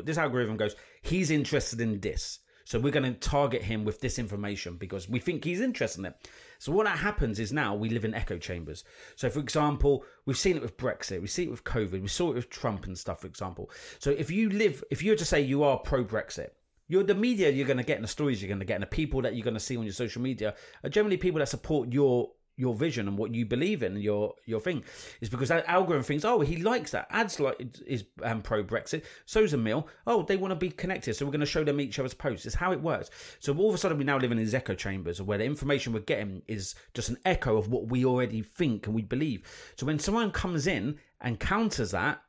this algorithm goes, he's interested in this. So we're going to target him with this information because we think he's interested in it. So what that happens is now we live in echo chambers. So for example, we've seen it with Brexit, we see it with COVID, we saw it with Trump and stuff, for example. So if you were to say you are pro-Brexit, the media you're going to get, and the stories you're going to get, and the people that you're going to see on your social media are generally people that support your vision and what you believe in, your thing. Is because that algorithm thinks, oh, he likes that. Adz is pro-Brexit. So's Emile. Oh, they want to be connected, so we're going to show them each other's posts. It's how it works. So all of a sudden we now live in these echo chambers where the information we're getting is just an echo of what we already think and we believe. So when someone comes in and counters that,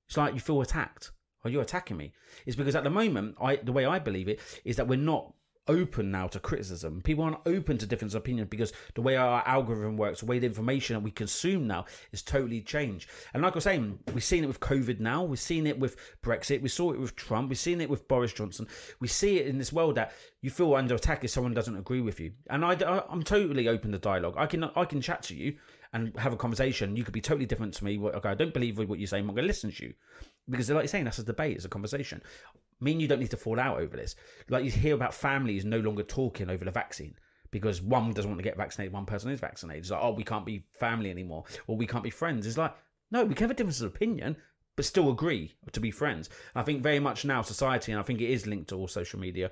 it's like you feel attacked. Or you're attacking me. It's because at the moment, the way I believe it is that we're not open now to criticism. People aren't open to different opinions because the way our algorithm works, the way the information that we consume now is totally changed. And like I was saying, we've seen it with COVID now, we've seen it with Brexit, we saw it with Trump, we've seen it with Boris Johnson. We see it in this world that you feel under attack if someone doesn't agree with you. And I'm totally open to dialogue. I can chat to you and have a conversation. You could be totally different to me. Okay, I don't believe what you're saying, I'm going to listen to you. Because like you're saying, that's a debate, it's a conversation. Me and you don't need to fall out over this. Like you hear about families no longer talking over the vaccine because one doesn't want to get vaccinated, one person is vaccinated. It's like, oh, we can't be family anymore, or we can't be friends. It's like, no, we can have a difference of opinion, but still agree to be friends. I think very much now society, and I think it is linked to all social media,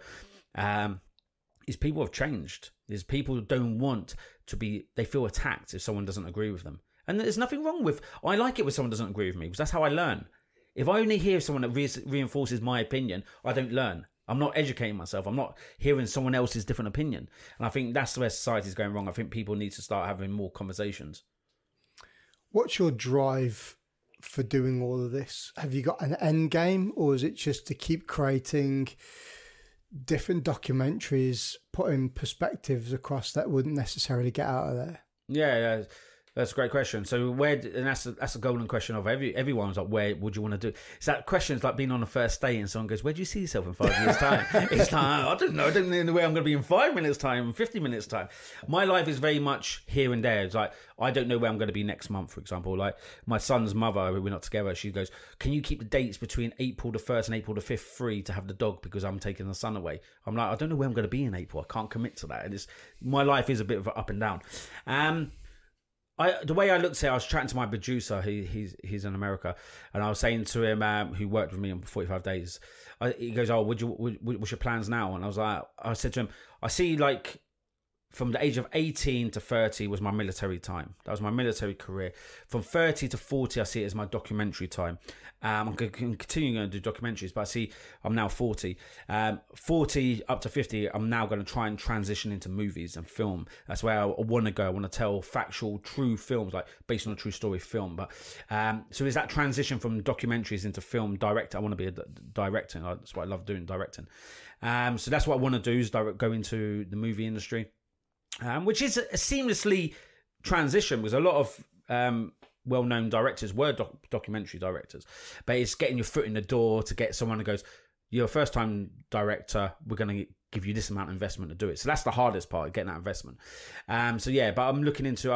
is people have changed. Is people don't want to be, they feel attacked if someone doesn't agree with them. And there's nothing wrong with, I like it when someone doesn't agree with me because that's how I learn. If I only hear someone that reinforces my opinion, I don't learn. I'm not educating myself. I'm not hearing someone else's different opinion. And I think that's where society is going wrong. I think people need to start having more conversations. What's your drive for doing all of this? Have you got an end game, or is it just to keep creating different documentaries, putting perspectives across that wouldn't necessarily get out of there? Yeah. That's a great question. So and that's a golden question of everyone's like, where would you want to do? It's that question. It's like being on a first date and someone goes, where do you see yourself in 5 years' time? It's like, I don't know. I don't know where I'm going to be in 5 minutes' time, 50 minutes' time. My life is very much here and there. It's like, I don't know where I'm going to be next month, for example. Like my son's mother, we're not together. She goes, can you keep the dates between April the 1st and April the 5th free to have the dog because I'm taking the son away? I'm like, I don't know where I'm going to be in April. I can't commit to that. And my life is a bit of an up and down. The way I looked at it, I was chatting to my producer. He's in America, and I was saying to him, who worked with me on 45 days. He goes, "Oh, what's your plans now?" And I said to him, I see like from the age of 18 to 30 was my military time. That was my military career. From 30 to 40, I see it as my documentary time. I'm continuing to do documentaries, but I see I'm now 40. 40 up to 50, I'm now going to try and transition into movies and film. That's where I want to go. I want to tell factual, true films, like based on a true story film. But so is that transition from documentaries into film director? I want to be a director. That's what I love doing, directing. So that's what I want to do, is go into the movie industry. Which is a seamlessly transition, because a lot of well-known directors were documentary directors, but it's getting your foot in the door to get someone who goes, you're a first-time director, we're going to give you this amount of investment to do it. So that's the hardest part, getting that investment. So yeah, but I'm looking into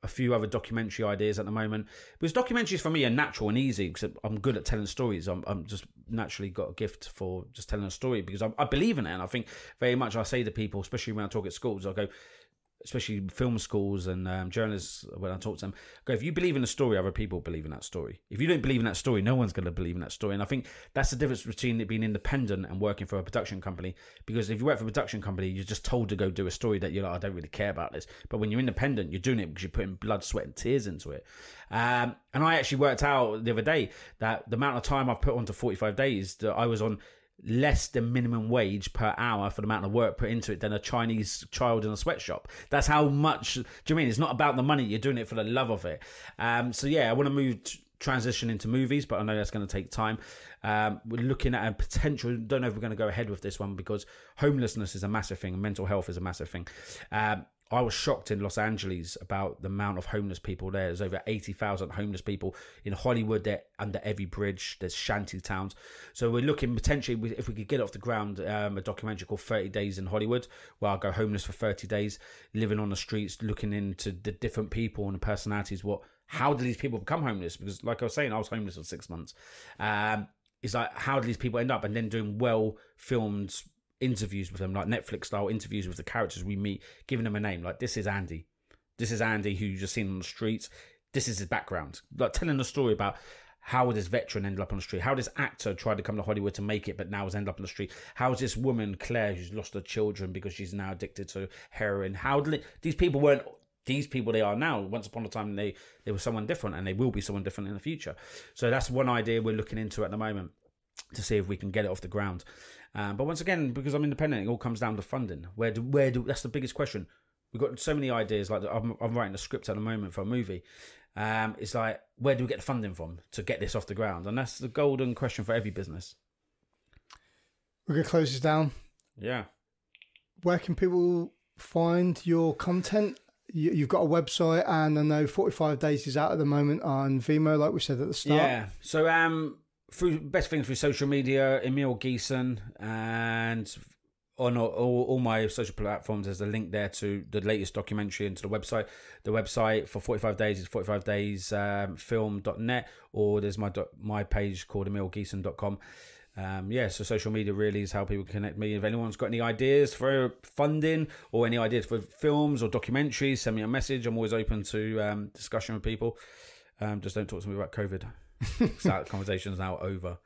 a few other documentary ideas at the moment, because documentaries for me are natural and easy because I'm good at telling stories. I'm just naturally got a gift for just telling a story because I believe in it. And I think very much I say to people, especially when I talk at schools, I go, especially film schools and journalists, when I talk to them, I go, if you believe in a story, other people believe in that story. If you don't believe in that story, no one's going to believe in that story. And I think that's the difference between it being independent and working for a production company. Because if you work for a production company, you're just told to go do a story that you're like, I don't really care about this. But when you're independent, you're doing it because you're putting blood, sweat and tears into it. And I actually worked out the other day that the amount of time I've put onto 45 days, that I was on less than minimum wage per hour for the amount of work put into it than a Chinese child in a sweatshop. That's how much, do you mean? It's not about the money, you're doing it for the love of it. So yeah, I want to transition into movies, but I know that's going to take time. We're looking at a potential, don't know if we're going to go ahead with this one, because homelessness is a massive thing, mental health is a massive thing. I was shocked in Los Angeles about the amount of homeless people there. There's over 80,000 homeless people. In Hollywood, they're under every bridge. There's shanty towns. So we're looking potentially, if we could get off the ground, a documentary called 30 Days in Hollywood, where I'll go homeless for 30 days, living on the streets, looking into the different people and the personalities. How do these people become homeless? Because like I was saying, I was homeless for 6 months. It's like, how do these people end up? And then doing well-filmed interviews with them, like Netflix style interviews with the characters we meet, giving them a name. Like, this is Andy. This is Andy, who you just seen on the streets. This is his background. Like, telling the story about how this veteran ended up on the street. How this actor tried to come to Hollywood to make it, but now has ended up on the street. How is this woman, Claire, who's lost her children because she's now addicted to heroin? How did these people weren't these people they are now? Once upon a time, they were someone different, and they will be someone different in the future. So that's one idea we're looking into at the moment to see if we can get it off the ground. But once again, because I'm independent, it all comes down to funding. Where do that's the biggest question. We've got so many ideas. Like, I'm writing a script at the moment for a movie. It's like, where do we get the funding from to get this off the ground? And that's the golden question for every business. We're going to close this down. Yeah. Where can people find your content? You've got a website, and I know 45 Days is out at the moment on Vimeo, like we said at the start. Yeah. So through best things through social media, Emile Ghessen, and on all my social platforms, there's a link there to the latest documentary and to the website. The website for 45 Days is 45daysfilm.net, or there's my page called emileghessen.com. So social media really is how people connect me. If anyone's got any ideas for funding or any ideas for films or documentaries, send me a message. I'm always open to discussion with people. Just don't talk to me about COVID. That conversation's now over.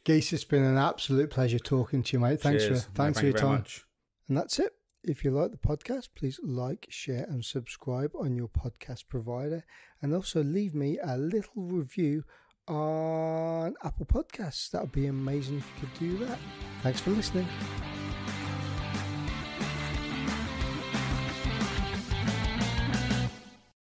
Geese, it's been an absolute pleasure talking to you, mate. Thanks for your time. Much. And that's it. If you like the podcast, please like, share and subscribe on your podcast provider, and also leave me a little review on Apple Podcasts. That would be amazing if you could do that. Thanks for listening.